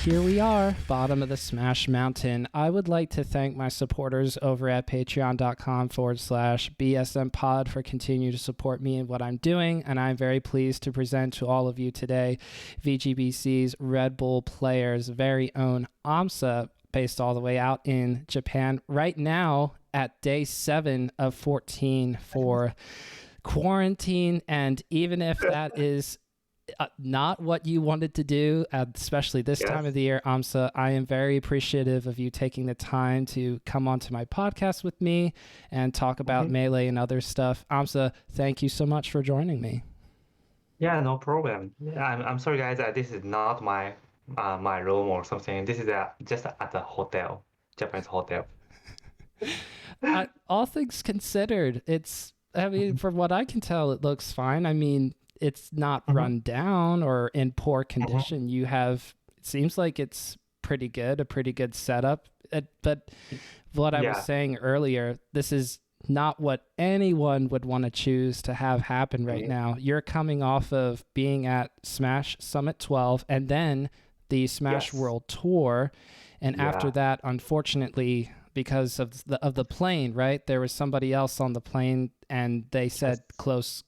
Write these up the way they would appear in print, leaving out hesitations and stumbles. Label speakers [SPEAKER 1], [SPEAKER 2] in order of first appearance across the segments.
[SPEAKER 1] here we are, bottom of the Smash Mountain. I would like to thank my supporters over at patreon.com/BSM Pod for continuing to support me in what I'm doing. And I'm very pleased to present to all of you today VGBC's Red Bull Players' very own aMSa, based all the way out in Japan right now at day 7 of 14 for quarantine. And even if that is not what you wanted to do, especially this time of the year, aMSa, I am very appreciative of you taking the time to come onto my podcast with me and talk about Melee and other stuff. aMSa, thank you so much for joining me.
[SPEAKER 2] Yeah, no problem. I'm sorry, guys. This is not my my room or something. This is just at a hotel, Japanese hotel.
[SPEAKER 1] All things considered, I mean, from what I can tell, it looks fine. I mean, it's not run down or in poor condition. It seems like it's pretty good, a pretty good setup. But what I was saying earlier, this is not what anyone would want to choose to have happen right now. You're coming off of being at Smash Summit 12 and then the Smash World Tour. And after that, unfortunately, because of the plane, right? There was somebody else on the plane and they said close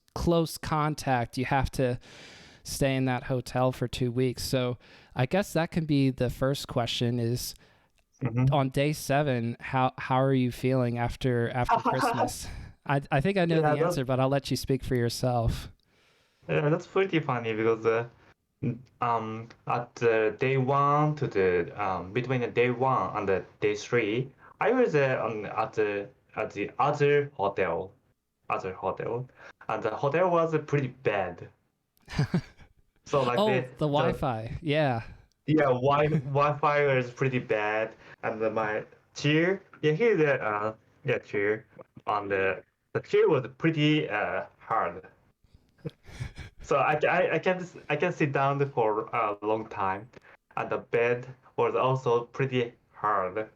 [SPEAKER 1] contact. You have to stay in that hotel for 2 weeks. So I guess that can be the first question is on day 7, how are you feeling after Christmas? I think I know the answer, but I'll let you speak for yourself.
[SPEAKER 2] Yeah, that's pretty funny because at day 1 to the between the day 1 and the day 3, I was at the other hotel, and the hotel was pretty bad. So like
[SPEAKER 1] the Wi-Fi, yeah,
[SPEAKER 2] Wi-Fi was pretty bad, and my chair, here's the chair, and the chair was pretty hard. So I can sit down for a long time, and the bed was also pretty hard.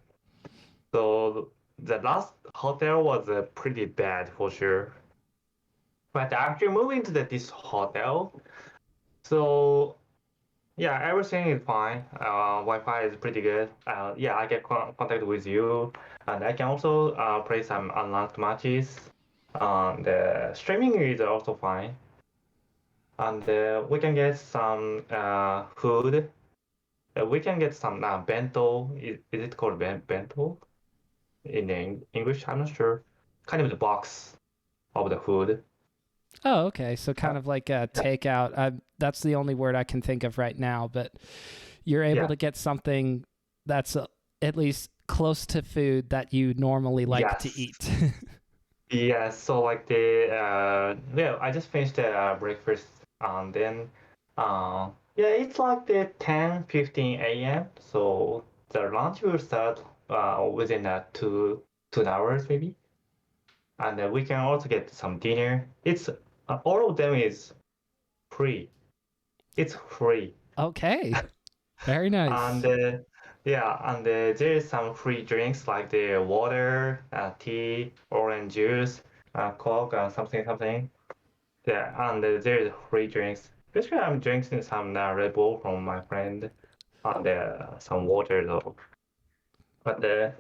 [SPEAKER 2] So the last hotel was pretty bad for sure. But after moving to this hotel, so yeah, everything is fine. Wi-Fi is pretty good. I get contact with you, and I can also play some unlocked matches. The streaming is also fine, and we can get some food. We can get some bento. Is it called bento in English? I'm not sure. Kind of the box of the food.
[SPEAKER 1] Oh, okay. So kind of like a takeout. That's the only word I can think of right now, but you're able to get something that's at least close to food that you normally like to eat.
[SPEAKER 2] Yes. So like I just finished the breakfast, and then it's like the 10:15 a.m. So the lunch will start within 2 hours maybe. And we can also get some dinner. It's all of them is free. It's free.
[SPEAKER 1] Okay, very nice.
[SPEAKER 2] And there is some free drinks like the water, tea, orange juice, Coke, something. Yeah, and there is free drinks. Basically, I'm drinking some Red Bull from my friend, and some water though. But it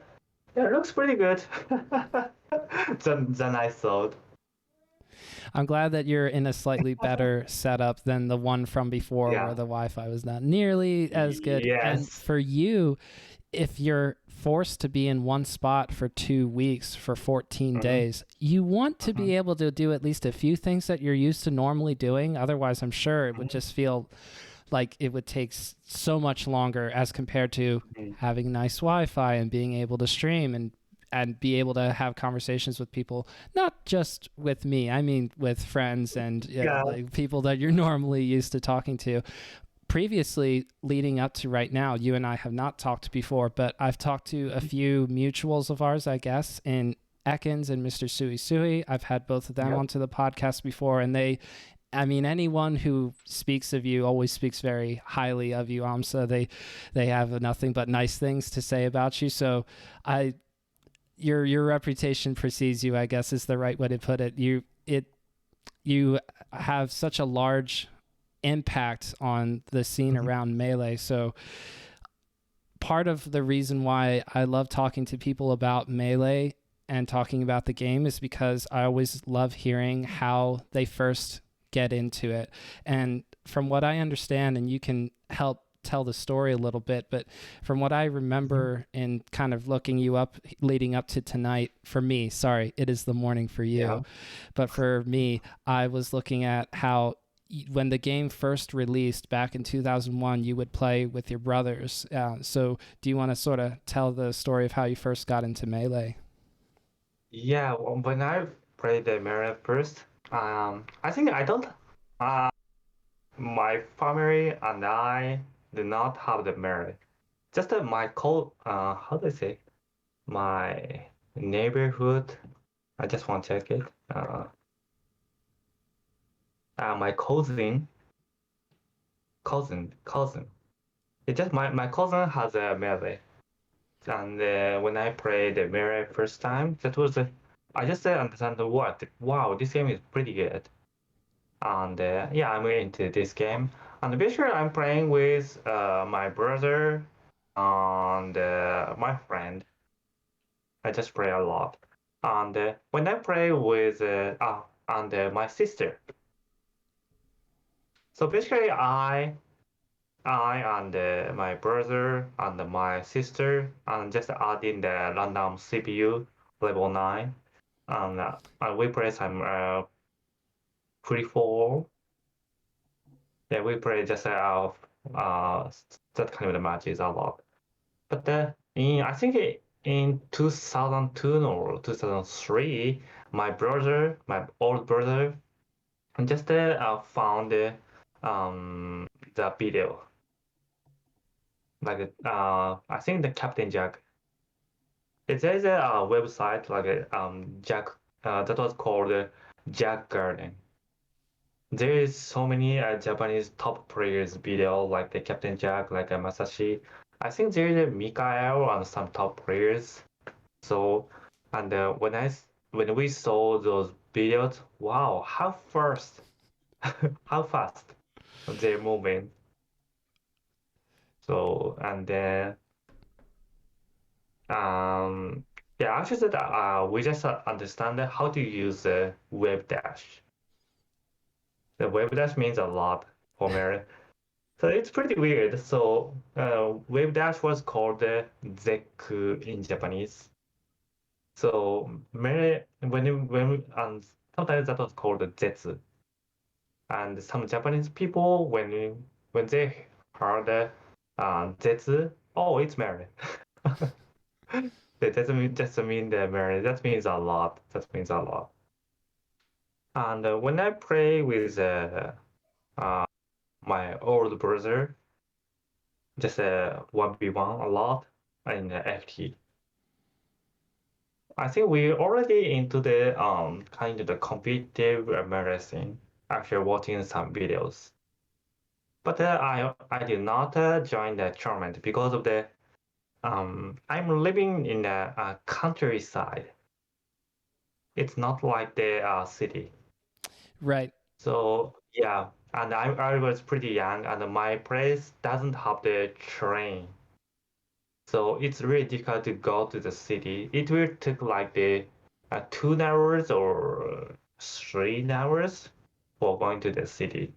[SPEAKER 2] looks pretty good than I thought.
[SPEAKER 1] I'm glad that you're in a slightly better setup than the one from before where the Wi-Fi was not nearly as good.
[SPEAKER 2] Yes.
[SPEAKER 1] And for you, if you're forced to be in one spot for 2 weeks for 14 days, you want to be able to do at least a few things that you're used to normally doing. Otherwise, I'm sure it would just feel like it would take so much longer as compared to having nice Wi-Fi and being able to stream and be able to have conversations with people, not just with me, I mean with friends and like people that you're normally used to talking to. Previously, leading up to right now, you and I have not talked before, but I've talked to a few mutuals of ours, I guess, in Ekans and Mr. Sui Sui. I've had both of them onto the podcast before, and anyone who speaks of you always speaks very highly of you, aMSa. They have nothing but nice things to say about you. So your reputation precedes you, I guess is the right way to put it. You have such a large impact on the scene around Melee. So part of the reason why I love talking to people about Melee and talking about the game is because I always love hearing how they first get into it. And from what I understand, and you can help tell the story a little bit, but from what I remember in kind of looking you up leading up to tonight, for me, sorry, it is the morning for you,
[SPEAKER 2] Yeah.
[SPEAKER 1] but for me, I was looking at how when the game first released back in 2001, you would play with your brothers. So do you want to sort of tell the story of how you first got into Melee?
[SPEAKER 2] Yeah, when I played the Melee first, I think I don't. Uh, my family and I did not have the Melee. Just my how do I say? My neighborhood. I just want to check it. My cousin. It just my cousin has a Melee, and when I played the Melee first time, that was I just understand what. Wow, this game is pretty good. And yeah, I'm into this game. And basically, I'm playing with my brother and my friend. I just play a lot. And when I play with and my sister, so basically, I and my brother and my sister and just add in the random CPU level 9, and we play some free fall. Yeah, we play just uh that kind of matches a lot. But I think in 2002 or 2003, my old brother, just found the video. Like I think the Captain Jack. There's a website like Jack that was called Jack Garden. There is so many Japanese top players video like the Captain Jack, like Masashi. I think there is a Mikael and some top players. So, and when we saw those videos, wow, how fast they're moving. So, and then um, yeah, actually that we just understand how to use the web dash. The web dash means a lot for me. So it's pretty weird. So wave dash was called zeku in Japanese. So many and sometimes that was called zetsu. And some Japanese people when they heard zetsu, oh, it's Mary. That doesn't mean just mean the Mary. That means a lot. That means a lot. And when I play with uh, my old brother, just 1v1 a lot in FT. I think we're already into the kind of the competitive medicine after watching some videos. But I did not join the tournament because of the I'm living in the countryside. It's not like the city.
[SPEAKER 1] Right.
[SPEAKER 2] So yeah, and I was pretty young, and my place doesn't have the train. So it's really difficult to go to the city. It will take like the 2 hours or 3 hours for going to the city.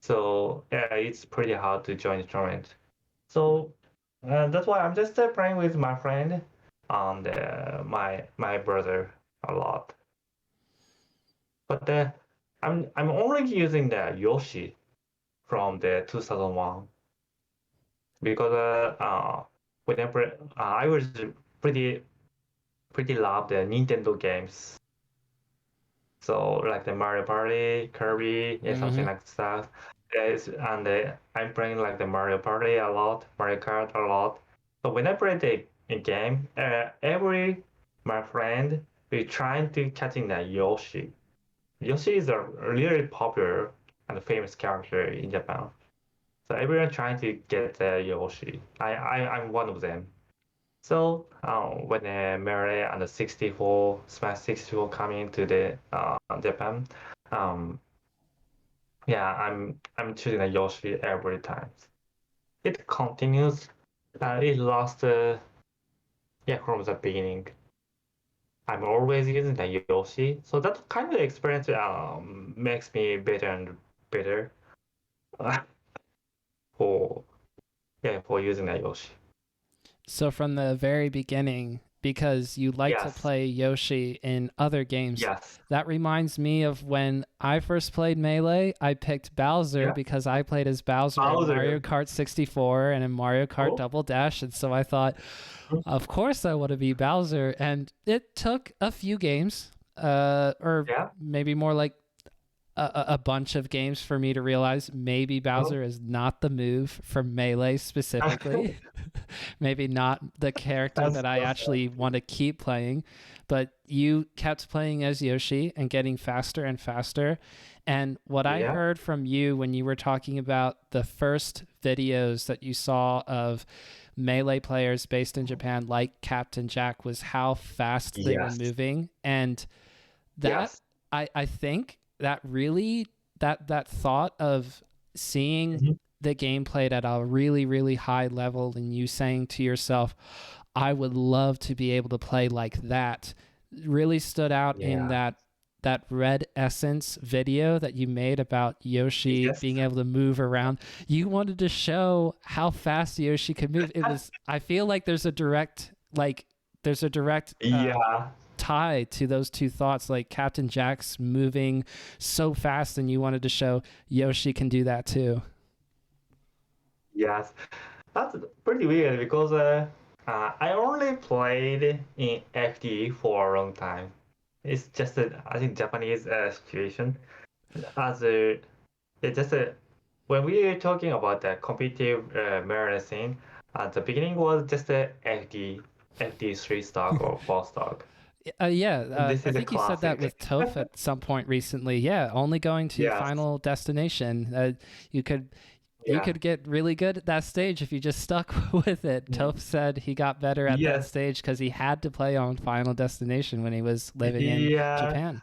[SPEAKER 2] So it's pretty hard to join the tournament. So that's why I'm just playing with my friend and my brother a lot. But I'm only using the Yoshi from the 2001 because whenever I was pretty pretty love the Nintendo games. So like the Mario Party, Kirby, yeah, something
[SPEAKER 1] Mm-hmm.
[SPEAKER 2] like that. And I'm playing like the Mario Party a lot, Mario Kart a lot. So when I play the game, every my friend we trying to catching the Yoshi. Yoshi is a really popular and famous character in Japan. So everyone trying to get the Yoshi. I'm one of them. So when Melee and the 64 Smash 64 coming to the Japan, um, yeah, I'm choosing a Yoshi every time. It continues It lost, yeah, from the beginning. I'm always using the Yoshi, so that kind of experience makes me better and better for for using the Yoshi.
[SPEAKER 1] So from the very beginning, because you like to
[SPEAKER 2] Yes,
[SPEAKER 1] play Yoshi in other games,
[SPEAKER 2] yes,
[SPEAKER 1] that reminds me of when I first played Melee. I picked Bowser
[SPEAKER 2] yeah.
[SPEAKER 1] because I played as Bowser in Mario
[SPEAKER 2] Bowser.
[SPEAKER 1] Kart 64 and in Mario Kart
[SPEAKER 2] Oh,
[SPEAKER 1] Double Dash. And so I thought, of course I want to be Bowser. And it took a few games, or
[SPEAKER 2] yeah.
[SPEAKER 1] maybe more like a bunch of games for me to realize maybe
[SPEAKER 2] Oh.
[SPEAKER 1] Bowser is not the move for Melee specifically. Maybe not the character
[SPEAKER 2] That's
[SPEAKER 1] that I
[SPEAKER 2] so
[SPEAKER 1] actually
[SPEAKER 2] sad.
[SPEAKER 1] want to keep playing. But you kept playing as Yoshi and getting faster and faster. And what I
[SPEAKER 2] Yeah,
[SPEAKER 1] heard from you when you were talking about the first videos that you saw of Melee players based in Japan, like Captain Jack, was how fast they were
[SPEAKER 2] yes,
[SPEAKER 1] moving. And that
[SPEAKER 2] yes.
[SPEAKER 1] I think that really that thought of seeing
[SPEAKER 2] Mhm.
[SPEAKER 1] the game played at a really really high level and you saying to yourself, I would love to be able to play like that, really stood out in
[SPEAKER 2] Yeah,
[SPEAKER 1] that Red Essence video that you made about Yoshi
[SPEAKER 2] yes,
[SPEAKER 1] being able to move around. You wanted to show how fast Yoshi could move. It was, I feel like there's a direct
[SPEAKER 2] yeah,
[SPEAKER 1] tie to those two thoughts, like Captain Jack's moving so fast and you wanted to show Yoshi can do that too.
[SPEAKER 2] yes. That's pretty weird because I only played in FD for a long time. It's just a, I think Japanese situation. As a, it's just a, when we are talking about the competitive mirror scene, the beginning was just a FD 3 stock or 4 stock.
[SPEAKER 1] Yeah,
[SPEAKER 2] This
[SPEAKER 1] I
[SPEAKER 2] is a
[SPEAKER 1] think you said that
[SPEAKER 2] classic.
[SPEAKER 1] with Toph at some point recently. Yeah, only going to
[SPEAKER 2] Yes,
[SPEAKER 1] Final Destination. You could you
[SPEAKER 2] yeah,
[SPEAKER 1] could get really good at that stage if you just stuck with it.
[SPEAKER 2] mm,
[SPEAKER 1] Toph said he got better at that
[SPEAKER 2] yes,
[SPEAKER 1] stage because he had to play on Final Destination when he was living in
[SPEAKER 2] yeah.
[SPEAKER 1] Japan.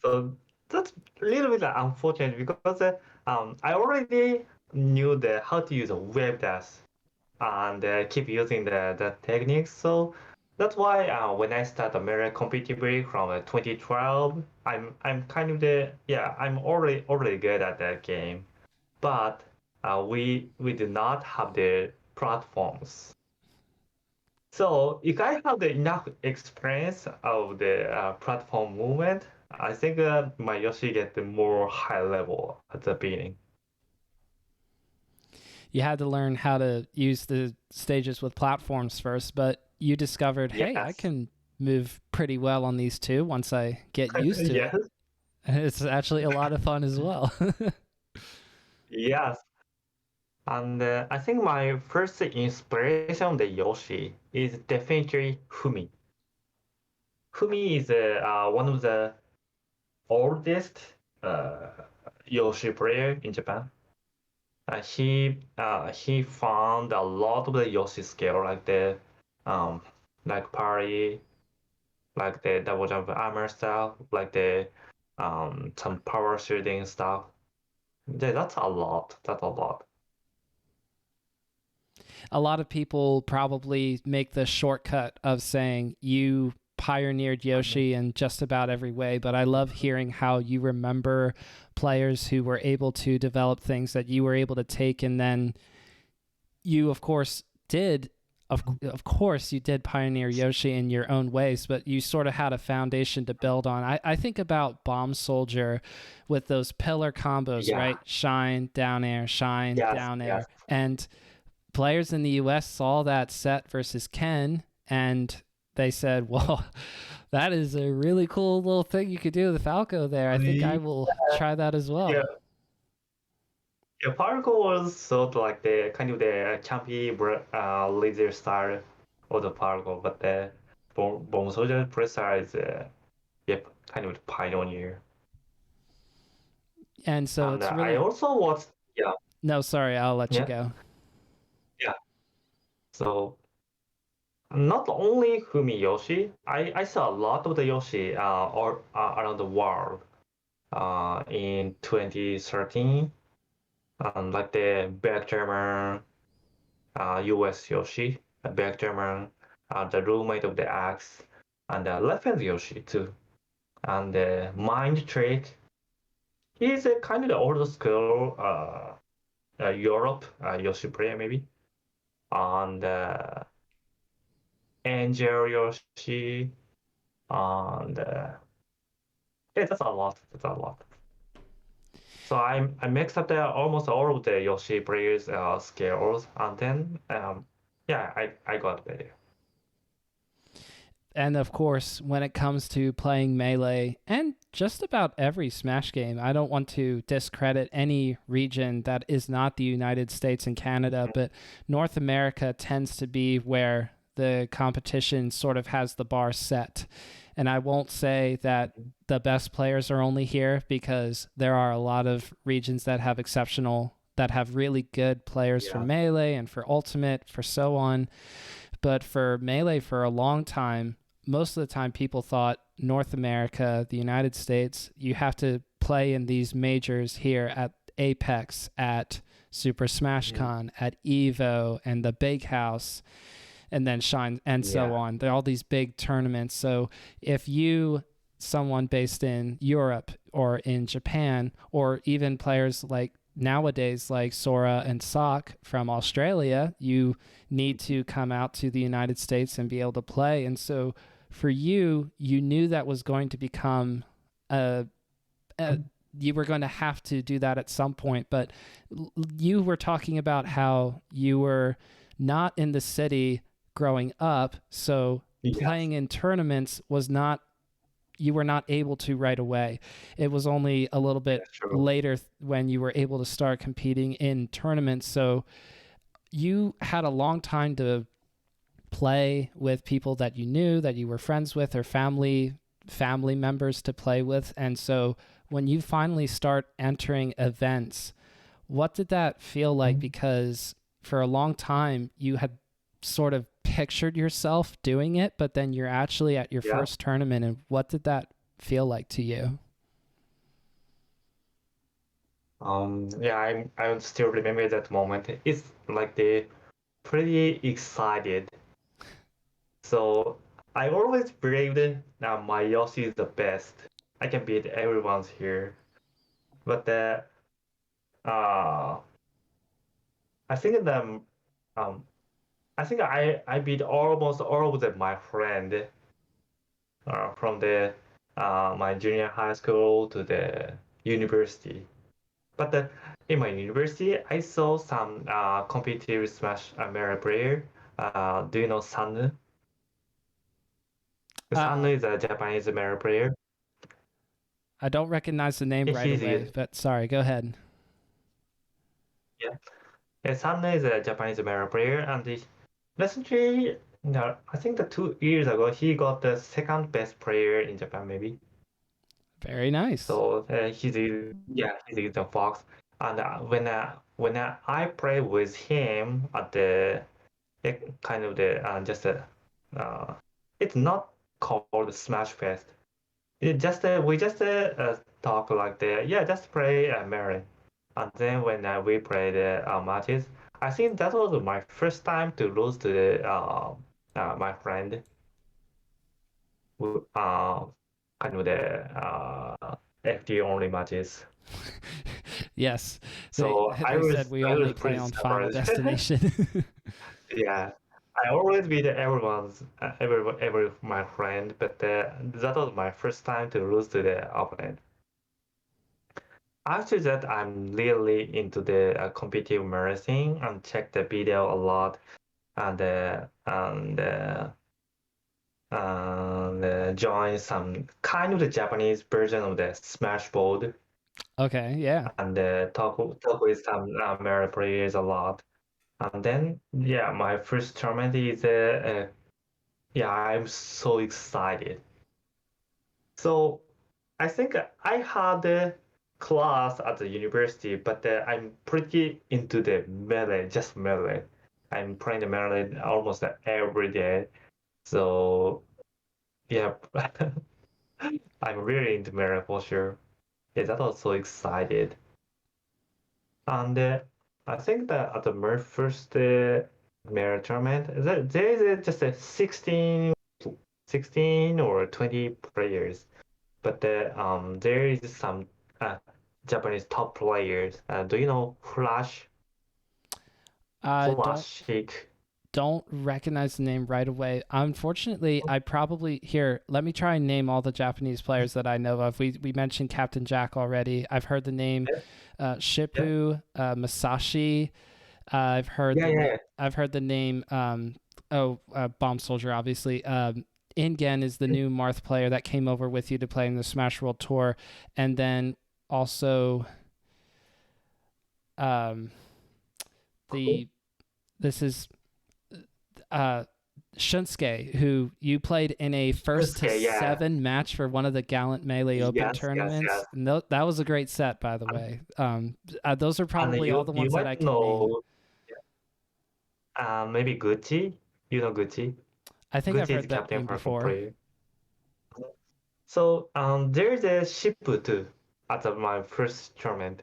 [SPEAKER 2] So that's a little bit unfortunate because I already knew the how to use a web dash and keep using the techniques. So that's why when I start a mirror competitively from 2012, I'm kind of the yeah I'm already good at that game, but we do not have the platforms. So if I have the enough experience of the platform movement, I think my Yoshi get the more high level at the beginning.
[SPEAKER 1] You had to learn how to use the stages with platforms first, but you discovered, hey, I
[SPEAKER 2] Yes,
[SPEAKER 1] can move pretty well on these two once I get used to it.
[SPEAKER 2] yes,
[SPEAKER 1] And it's actually a lot of fun as well.
[SPEAKER 2] yes. And I think my first inspiration of the Yoshi is definitely Fumi. Fumi is one of the oldest uh, Yoshi player in Japan. He found a lot of the Yoshi skill um like parry, like the double jump aMSa, like the some power shooting stuff. Yeah, that's a lot. That's a lot.
[SPEAKER 1] A lot of people probably make the shortcut of saying you pioneered
[SPEAKER 2] Mhm.
[SPEAKER 1] Yoshi in just about every way, but I love hearing how you remember players who were able to develop things that you were able to take, and then you of course did of course you did pioneer Yoshi in your own ways, but you sort of had a foundation to build on. I think about Bomb Soldier with those pillar combos,
[SPEAKER 2] Yeah.
[SPEAKER 1] right? Shine,
[SPEAKER 2] Yes.
[SPEAKER 1] down
[SPEAKER 2] Yes.
[SPEAKER 1] air. And players in the US saw that set versus Ken and they said, well, that is a really cool little thing you could do with the Falco there. I think I will try that as
[SPEAKER 2] Yeah.
[SPEAKER 1] well.
[SPEAKER 2] Yeah. Parkour was sort of like the kind of the campy laser style of the parkour, but the Bomb Soldier Pressure is yep kind of the pioneer.
[SPEAKER 1] And so
[SPEAKER 2] And
[SPEAKER 1] it's
[SPEAKER 2] I
[SPEAKER 1] really,
[SPEAKER 2] also watched yeah
[SPEAKER 1] no, sorry, I'll let you
[SPEAKER 2] yeah
[SPEAKER 1] go.
[SPEAKER 2] yeah. So not only Fumiyoshi, I saw a lot of the Yoshi around the world in 2013, like the Backgerman, US Yoshi, a back German, the roommate of the Axe, and left hand Yoshi too. And Mind Trick, he's a kind of the old school Europe Yoshi player maybe. And Angel Yoshi, and yeah, that's a lot. That's a lot. So I mixed up almost all of the Yoshi players skills, and then yeah, I got better.
[SPEAKER 1] And of course, when it comes to playing Melee and just about every Smash game, I don't want to discredit any region that is not the United States and Canada, but North America tends to be where the competition sort of has the bar set. And I won't say that the best players are only here, because there are a lot of regions that have that have really good players for
[SPEAKER 2] Yeah,
[SPEAKER 1] Melee and for Ultimate, for so on. But for Melee, for a long time, most of the time people thought North America, the United States, you have to play in these majors here at Apex, at Super Smash Con, at Evo, and the Big House, and then Shine, and so
[SPEAKER 2] yeah,
[SPEAKER 1] on. There are all these big tournaments. So if someone based in Europe or in Japan, or even players like nowadays like Sora and Sock from Australia, you need to come out to the United States and be able to play. And so for you, you knew that was going to become a, a you were going to have to do that at some point. But you were talking about how you were not in the city growing up, so
[SPEAKER 2] yes,
[SPEAKER 1] playing in tournaments was not, you were not able to right away. It was only a little bit
[SPEAKER 2] that's true.
[SPEAKER 1] later when you were able to start competing in tournaments. So you had a long time to play with people that you knew, that you were friends with, or family members to play with. And so when you finally start entering events, what did that feel like? Because for a long time you had sort of pictured yourself doing it, but then you're actually at your
[SPEAKER 2] Yeah.
[SPEAKER 1] first tournament. And what did that feel like to you?
[SPEAKER 2] Yeah, I still remember that moment. It's like the pretty excited. So I always believed that my Yoshi is the best. I can beat everyone's here. But uh I think the um I think I beat almost all of them, my friend, from the my junior high school to the university. But in my university, I saw some competitive Smash Melee player. Do you know Sanu?
[SPEAKER 1] Uh,
[SPEAKER 2] Sanu is a Japanese Melee player.
[SPEAKER 1] I don't recognize the name right
[SPEAKER 2] He's
[SPEAKER 1] away, but sorry, go ahead.
[SPEAKER 2] yeah. Sanu is a Japanese Melee player, and recently, no, I think that 2 years ago, he got the second best player in Japan, maybe.
[SPEAKER 1] Very nice.
[SPEAKER 2] So he's the Fox. And when I play with him at the kind of the just uh, it's not called Smash Fest. It just we just talk like the yeah just play Mary, and then when we play the matches, I think that was my first time to lose to the my friend, who kind of the FD only matches.
[SPEAKER 1] Yes, they
[SPEAKER 2] So I
[SPEAKER 1] they
[SPEAKER 2] was
[SPEAKER 1] said we
[SPEAKER 2] I
[SPEAKER 1] only
[SPEAKER 2] was
[SPEAKER 1] play
[SPEAKER 2] pretty
[SPEAKER 1] on Final
[SPEAKER 2] surprised.
[SPEAKER 1] Destination.
[SPEAKER 2] Yeah, I always beat every my friend, but that was my first time to lose to the opponent. After that, I'm really into the competitive racing and check the video a lot and join some kind of the Japanese version of the Smash board
[SPEAKER 1] Okay, yeah.
[SPEAKER 2] and talk with some American players a lot. And then yeah, my first tournament is yeah, I'm so excited. So I think I had a class at the university, but I'm pretty into the melee, just melee. I'm playing the melee almost every day. So yeah, I'm really into melee for sure. Yeah, that was so excited. And I think that at the first mirror tournament. There is just a 16 or 20 players, but there is some uh, Japanese top players. Do you know
[SPEAKER 1] I
[SPEAKER 2] Flash Shake?
[SPEAKER 1] don't recognize the name right away. Unfortunately, I probably here. Let me try and name all the Japanese players that I know of. We mentioned Captain Jack already. I've heard the name
[SPEAKER 2] Yeah, yeah,
[SPEAKER 1] Shippu, Masashi.
[SPEAKER 2] yeah, yeah.
[SPEAKER 1] I've heard the name. Bomb Soldier, obviously. Ingen is the new Marth player that came over with you to play in the Smash World Tour, and then also um,
[SPEAKER 2] Cool.
[SPEAKER 1] the this is uh, Shunsuke, who you played in a first to
[SPEAKER 2] Okay, yeah.
[SPEAKER 1] seven match for one of the Gallant Melee Open
[SPEAKER 2] Yes, yes,
[SPEAKER 1] tournaments.
[SPEAKER 2] yes.
[SPEAKER 1] And that was a great set, by the
[SPEAKER 2] And,
[SPEAKER 1] way. Those are
[SPEAKER 2] and
[SPEAKER 1] probably all
[SPEAKER 2] you
[SPEAKER 1] the
[SPEAKER 2] you
[SPEAKER 1] ones that I
[SPEAKER 2] might
[SPEAKER 1] can name.
[SPEAKER 2] know maybe Gucci. You know Gucci?
[SPEAKER 1] I think I've
[SPEAKER 2] Gucci is
[SPEAKER 1] heard that
[SPEAKER 2] Captain
[SPEAKER 1] name
[SPEAKER 2] Falcon
[SPEAKER 1] before.
[SPEAKER 2] player. So there's a Shippu too at my first tournament.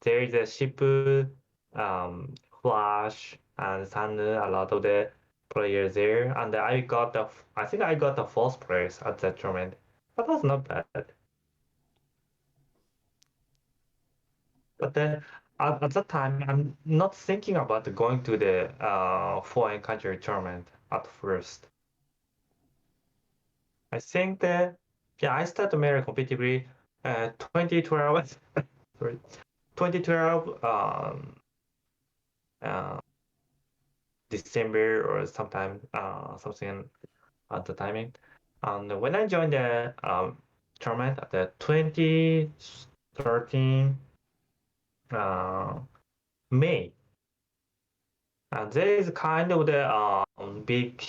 [SPEAKER 2] There is a Shippu, Flash, and Sanu, a lot of the players there, and I think I got the fourth place at that tournament. That was not bad. But at that time, I'm not thinking about going to the foreign country tournament at first. I think that yeah, I started very competitively 2012, sorry, 2012 uh, December or sometime something at the timing. And when I joined the tournament at the 2013 uh, May, there is kind of the big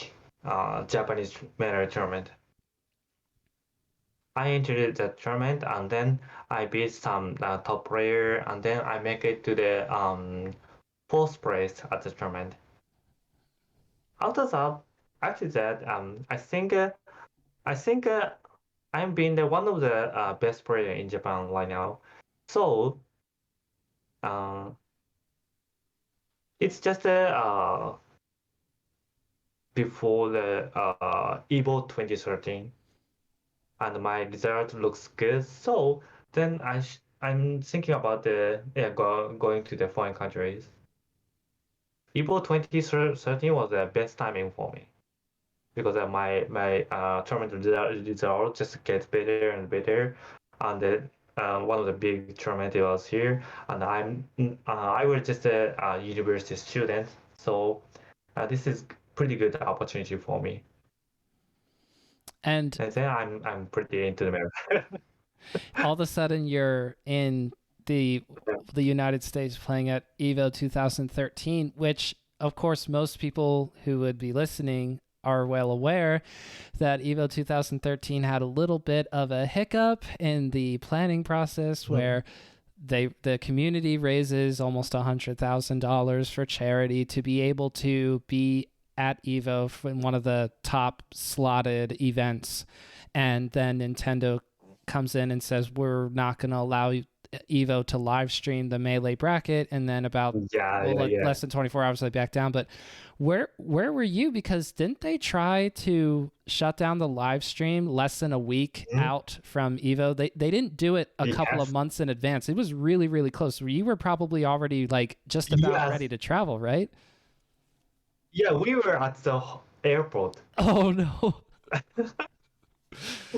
[SPEAKER 2] Japanese melee tournament. I entered the tournament and then I beat some top player and then I make it to the fourth place at the tournament. After that, after that, I think I'm being the one of the best player in Japan right now. So uh, it's just before the Evo 2013, and my result looks good. So then I'm thinking about going to the foreign countries. Evo 2013 was the best timing for me because my tournament result just gets better and better, and one of the big tournament was here, and I was just a university student, so this is pretty good opportunity for me,
[SPEAKER 1] And
[SPEAKER 2] and then I'm pretty into the America.
[SPEAKER 1] all of a sudden, you're in the United States playing at Evo 2013, which, of course, most people who would be listening are well aware that Evo 2013 had a little bit of a hiccup in the planning process where the community raises almost $100,000 for charity to be able to be at Evo in one of the top slotted events, and then Nintendo comes in and says we're not going to allow Evo to live stream the Melee bracket, and then about
[SPEAKER 2] Yeah, yeah, yeah.
[SPEAKER 1] less than 24 hours they back down. But where were you? Because didn't they try to shut down the live stream less than a week
[SPEAKER 2] Mhm.
[SPEAKER 1] out from Evo? They didn't do it a couple of
[SPEAKER 2] Yes,
[SPEAKER 1] months in advance. It was really close. You were probably already like just about
[SPEAKER 2] yes,
[SPEAKER 1] ready to travel, right?
[SPEAKER 2] yeah. We were at the airport.
[SPEAKER 1] Oh no.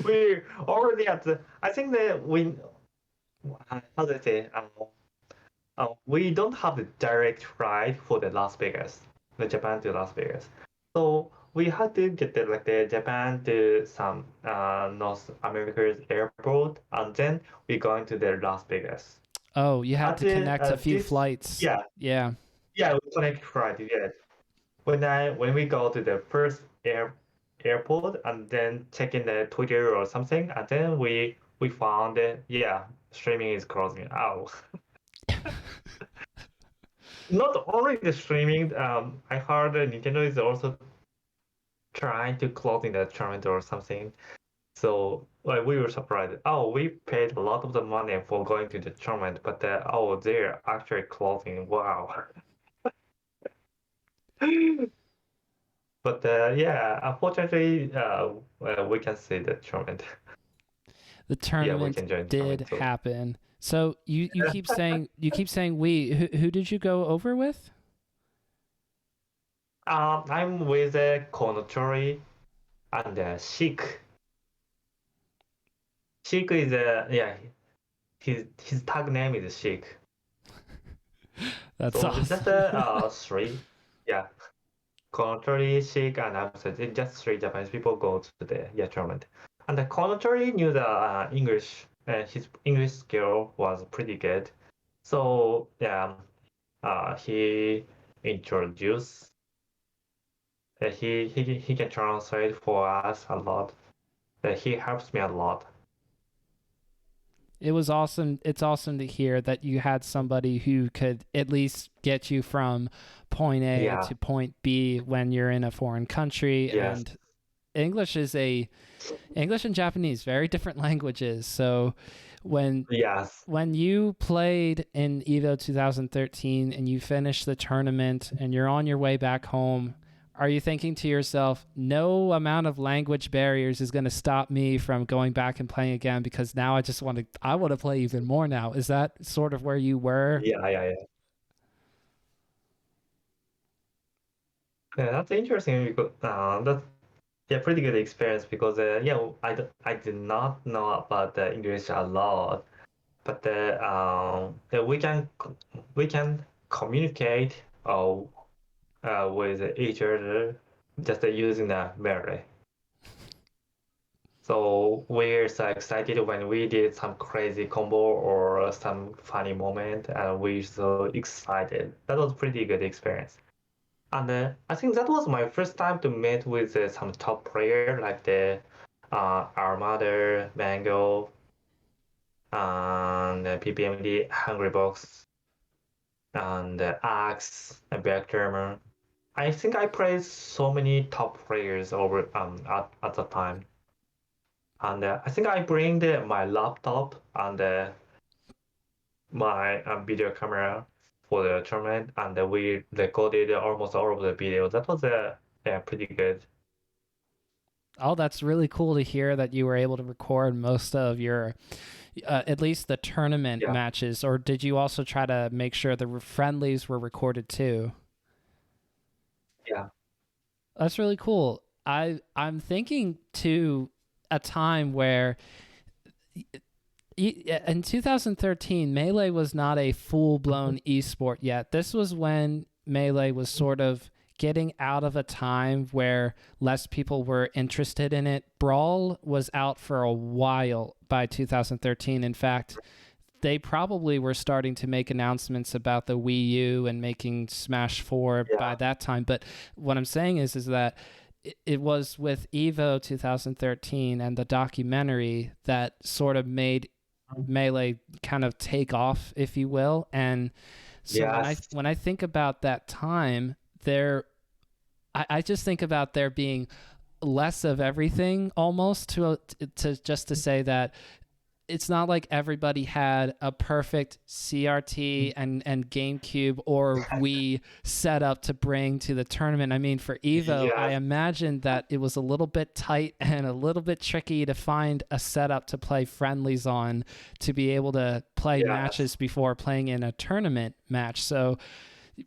[SPEAKER 2] We already at the. I think that how do I say? We don't have the direct flight for the Las Vegas, the Japan to Las Vegas. So we had to get the Japan to some North America's airport, and then we going to the Las Vegas.
[SPEAKER 1] Oh, you had
[SPEAKER 2] At
[SPEAKER 1] to connect a few
[SPEAKER 2] this,
[SPEAKER 1] flights.
[SPEAKER 2] yeah,
[SPEAKER 1] Yeah.
[SPEAKER 2] yeah, we connect flight. Yes, when we go to the first airport and then check in the Twitter or something, and then we found it. Yeah, streaming is closing. Oh. Not only the streaming, I heard Nintendo is also trying to closing the tournament or something. So like we were surprised. Oh, we paid a lot of the money for going to the tournament, but they're actually closing. Wow. But yeah, unfortunately, we can see the tournament.
[SPEAKER 1] The
[SPEAKER 2] Yeah, we
[SPEAKER 1] tournament
[SPEAKER 2] can join the
[SPEAKER 1] did
[SPEAKER 2] tournament too.
[SPEAKER 1] happen. So you keep saying we. Who did you go over with?
[SPEAKER 2] I'm with Konotori and Sheik. Sheik is yeah, his tag name is Sheik.
[SPEAKER 1] That's
[SPEAKER 2] So it's just
[SPEAKER 1] awesome.
[SPEAKER 2] three. Yeah, Konotori, Sheik, and aMSa. It's just three Japanese people go to the yeah tournament. And the Konotori knew the English. His English skill was pretty good. So yeah, he introduced. He can translate for us a lot. He helps me a lot.
[SPEAKER 1] It was awesome. It's awesome to hear that you had somebody who could at least get you from point A
[SPEAKER 2] Yeah.
[SPEAKER 1] to point B when you're in a foreign country.
[SPEAKER 2] Yes.
[SPEAKER 1] And English and Japanese, very different languages. So when
[SPEAKER 2] Yes.
[SPEAKER 1] when you played in Evo 2013 and you finished the tournament and you're on your way back home, are you thinking to yourself, no amount of language barriers is going to stop me from going back and playing again because now I want to play even more now. Is that sort of where you were?
[SPEAKER 2] Yeah. Yeah. Yeah. Yeah, that's interesting because that's yeah pretty good experience because yeah I did not know about the English a lot, but yeah, we can communicate with each other just using the melee. So we're so excited when we did some crazy combo or some funny moment, and we're so excited. That was pretty good experience. And I think that was my first time to meet with some top player like the Armada, Mango, and PPMD, Hungrybox, and Axe, and Backtermer. I think I played so many top players over at the time. And I think I bring my laptop and my video camera for the tournament, and we recorded almost all of the video. That was yeah, pretty good.
[SPEAKER 1] Oh, that's really cool to hear that you were able to record most of your, at least the tournament
[SPEAKER 2] Yeah,
[SPEAKER 1] matches. Or did you also try to make sure the friendlies were recorded too?
[SPEAKER 2] yeah,
[SPEAKER 1] That's really cool. I'm thinking to a time where in 2013 Melee was not a full-blown esport yet. This was when Melee was sort of getting out of a time where less people were interested in it. Brawl was out for a while by 2013. In fact, they probably were starting to make announcements about the Wii U and making Smash 4 by
[SPEAKER 2] yeah,
[SPEAKER 1] that time. But what I'm saying is that it was with Evo 2013 and the documentary that sort of made Melee kind of take off, if you will. And so
[SPEAKER 2] yes,
[SPEAKER 1] when I think about that time, I just think about there being less of everything almost to just to say that it's not like everybody had a perfect CRT and GameCube or Wii set up to bring to the tournament. I mean, for Evo, I
[SPEAKER 2] yes,
[SPEAKER 1] imagine that it was a little bit tight and a little bit tricky to find a setup to play friendlies on to be able to play
[SPEAKER 2] yes,
[SPEAKER 1] matches before playing in a tournament match. So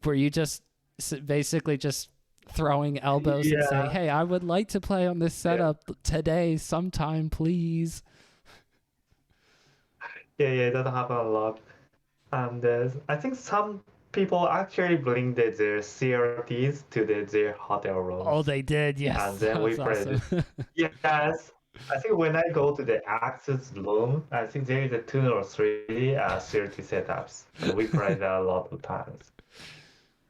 [SPEAKER 1] were you just basically just throwing elbows and saying,
[SPEAKER 2] yeah,
[SPEAKER 1] hey, I would like to play on this
[SPEAKER 2] yeah,
[SPEAKER 1] setup today sometime, please?
[SPEAKER 2] yeah, yeah. That happened a lot, and I think some people actually bring their CRTs to their hotel
[SPEAKER 1] Oh,
[SPEAKER 2] rooms,
[SPEAKER 1] they did. Yes,
[SPEAKER 2] and then we
[SPEAKER 1] that's
[SPEAKER 2] played.
[SPEAKER 1] awesome.
[SPEAKER 2] Yes, I think when I go to the Access room, I think there is a two or three CRT setups, and we played a lot of times.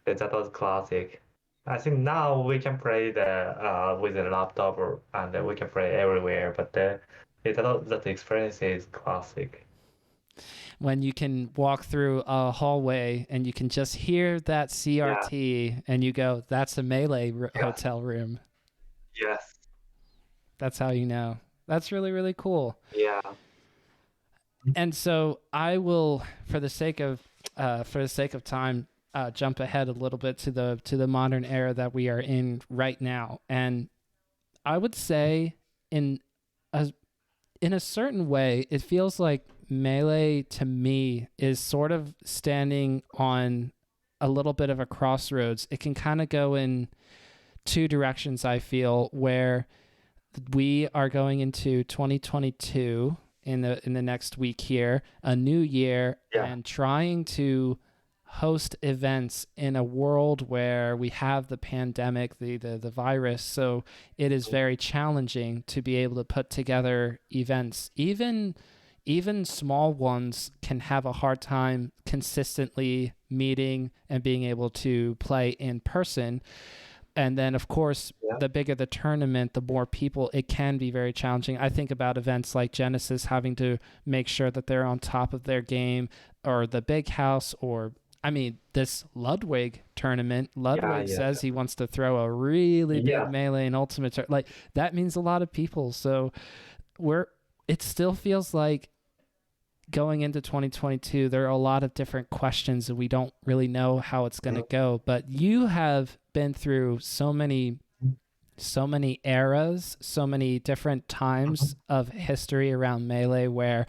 [SPEAKER 2] That was classic. I think now we can play the with a laptop and we can play everywhere, but that experience is classic.
[SPEAKER 1] When you can walk through a hallway and you can just hear that
[SPEAKER 2] Yeah,
[SPEAKER 1] CRT and you go, that's a Melee
[SPEAKER 2] yes,
[SPEAKER 1] hotel room.
[SPEAKER 2] yes,
[SPEAKER 1] That's how you know. That's really, really cool.
[SPEAKER 2] yeah,
[SPEAKER 1] And so I will, for the sake of time, jump ahead a little bit to the modern era that we are in right now, and I would say in a in a certain way, it feels like Melee to me is sort of standing on a little bit of a crossroads. It can kind of go in two directions, I feel, where we are going into 2022 in the next week here, a new year, and trying to host events in a world where we have the pandemic, the virus. So it is very challenging to be able to put together events. Even small ones can have a hard time consistently meeting and being able to play in person. And then, of course, the bigger the tournament, the more people, it can be very challenging. I think about events like Genesis having to make sure that they're on top of their game, or the Big House, or, I mean, this Ludwig tournament. Ludwig says he wants to throw a really big Melee and Ultimate. Like, that means a lot of people. So it still feels like going into 2022, there are a lot of different questions and we don't really know how it's going to go. But you have been through so many eras, so many different times of history around Melee where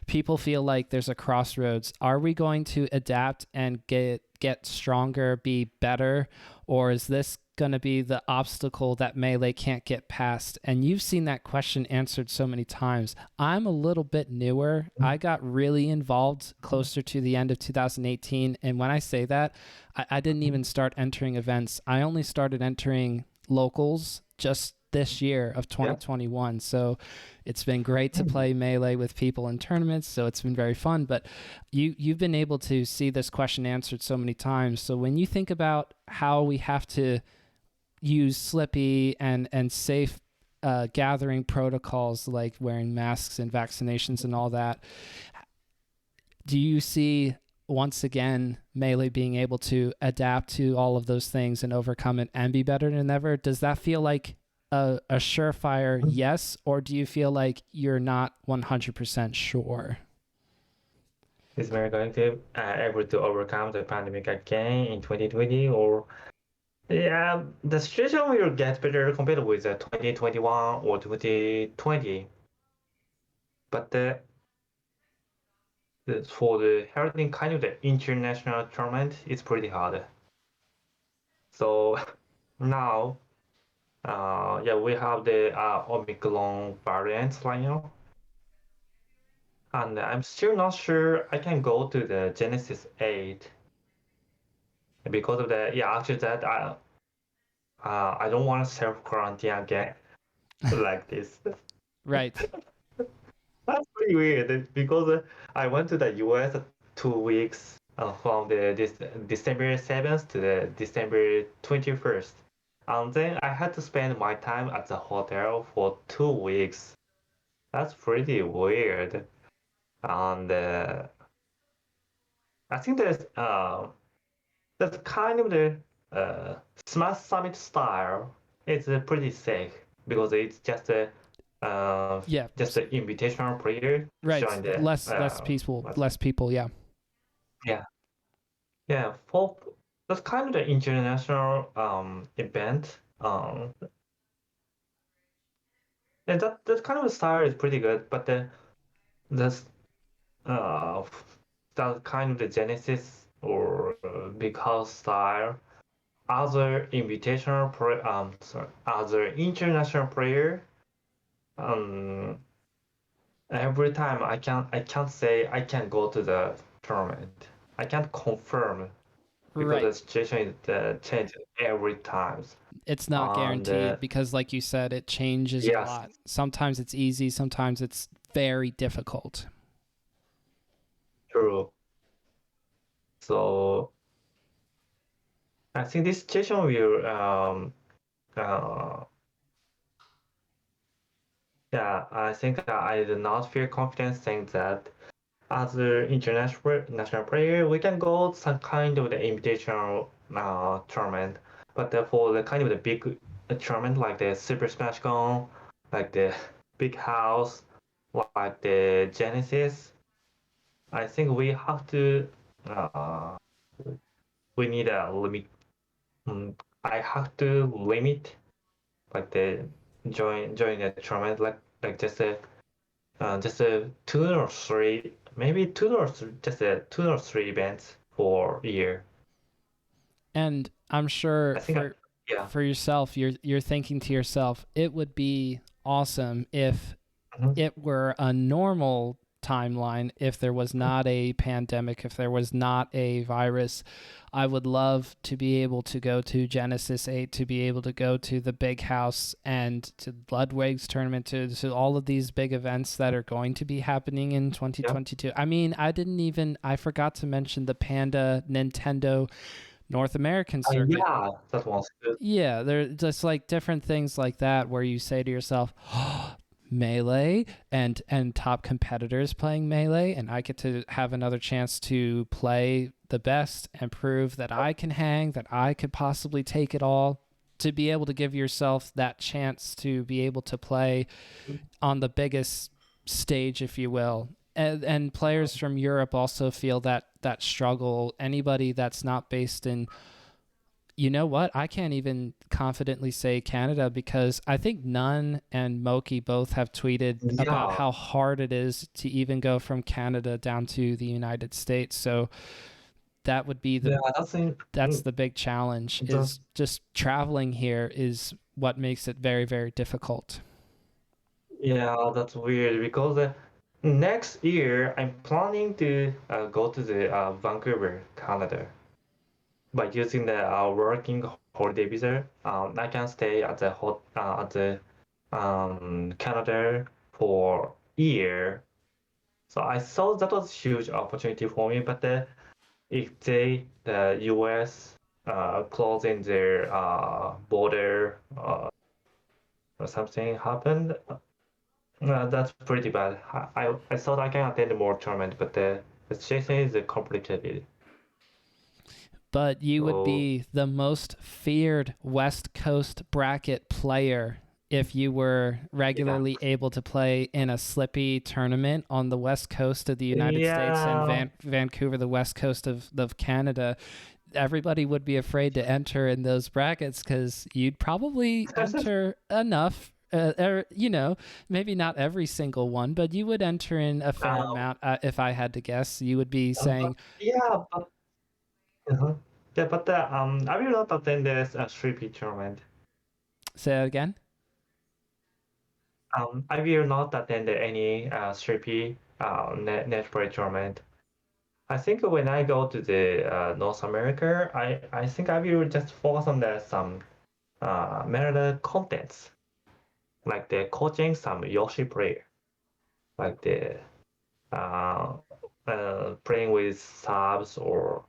[SPEAKER 1] people feel like there's a crossroads. Are we going to adapt and get stronger, be better, or is this going to be the obstacle that Melee can't get past? And you've seen that question answered so many times. I'm a little bit newer. I got really involved closer to the end of 2018. And when I say that, I didn't even start entering events. I only started entering locals just this year of 2021. So it's been great to play Melee with people in tournaments. So it's been very fun. But you've been able to see this question answered so many times. So when you think about how we have to use Slippy and safe gathering protocols like wearing masks and vaccinations and all that, do you see once again Melee being able to adapt to all of those things and overcome it and be better than ever? Does that feel like a surefire yes, or do you feel like you're not 100% sure?
[SPEAKER 2] Is Mary going to able to overcome the pandemic again in 2020, or the situation will get better compared with 2021 or 2020, but for the holding kind of the international tournament, it's pretty hard. So now, we have the Omicron variant right now, and I'm still not sure I can go to the Genesis 8 because of the after that I don't want to self quarantine again like this.
[SPEAKER 1] Right.
[SPEAKER 2] That's pretty weird because I went to the US 2 weeks from the December 7th to the December 21st. And then I had to spend my time at the hotel for 2 weeks. That's pretty weird. And I think that's kind of the Smash Summit style. It's pretty safe because it's just a just an invitational player.
[SPEAKER 1] Right.
[SPEAKER 2] The,
[SPEAKER 1] less people. Yeah.
[SPEAKER 2] For that's kind of the international event. And that kind of style is pretty good, but this uh that kind of the Genesis or Big House style, other other international player, um, every time I can't say I can go to the tournament. I can't confirm because the situation is changed every time.
[SPEAKER 1] It's not guaranteed because, like you said, it changes a lot. Sometimes it's easy, sometimes it's very difficult.
[SPEAKER 2] True. So I think this situation will I think I do not feel confident saying that as an international national player, we can go some kind of the invitational tournament. But for the kind of the big tournament like the Super Smash Gun, like the Big House, like the Genesis, I think we have to we need a limit. I have to limit like the join a tournament like just a two or three, maybe two or three, just a two or three events for a year.
[SPEAKER 1] And I'm sure
[SPEAKER 2] I think yeah.
[SPEAKER 1] for yourself, you're thinking to yourself, it would be awesome if
[SPEAKER 2] Mhm.
[SPEAKER 1] it were a normal timeline, if there was not a pandemic, if there was not a virus. I would love to be able to go to Genesis 8, to be able to go to the Big House and to Ludwig's tournament, to all of these big events that are going to be happening in
[SPEAKER 2] Yeah.
[SPEAKER 1] 2022. I mean, I forgot to mention the Panda Nintendo North American circuit.
[SPEAKER 2] Yeah, that one's good.
[SPEAKER 1] Yeah, they're just like different things like that where you say to yourself, oh, Melee and top competitors playing Melee, and I get to have another chance to play the best and prove that I can hang, that I could possibly take it all. To be able to give yourself that chance to be able to play on the biggest stage, if you will. And players from Europe also feel that struggle. Anybody that's not based in, you know what? I can't even confidently say Canada because I think Nunn and Moki both have tweeted about
[SPEAKER 2] Yeah,
[SPEAKER 1] how hard it is to even go from Canada down to the United States. So that would be
[SPEAKER 2] yeah,
[SPEAKER 1] that's the big challenge,
[SPEAKER 2] that's
[SPEAKER 1] is just traveling here is what makes it very, very difficult.
[SPEAKER 2] yeah, that's weird because next year I'm planning to go to the Vancouver, Canada, by using the working holiday visa. I can stay at the Canada for year. So I thought that was a huge opportunity for me, but if the US closing their border or something happened, that's pretty bad. I thought I can attend more tournament, but the situation is complicated.
[SPEAKER 1] But you would
[SPEAKER 2] So
[SPEAKER 1] be the most feared West Coast bracket player if you were
[SPEAKER 2] yeah,
[SPEAKER 1] regularly able to play in a slippy tournament on the west coast of the United States and
[SPEAKER 2] yeah,
[SPEAKER 1] Vancouver, the west coast of Canada. Everybody would be afraid to enter in those brackets because you'd probably enter enough. Or, maybe not every single one, but you would enter in a fair
[SPEAKER 2] um,
[SPEAKER 1] amount. If I had to guess, you would be saying,
[SPEAKER 2] yeah, but uh yeah, but I will not attend this 3P tournament.
[SPEAKER 1] say that again.
[SPEAKER 2] I will not attend any 3P net play tournament. I think when I go to the North America, I think I will just focus on the some manual contents, like the coaching some Yoshi player, like the uh, playing with subs or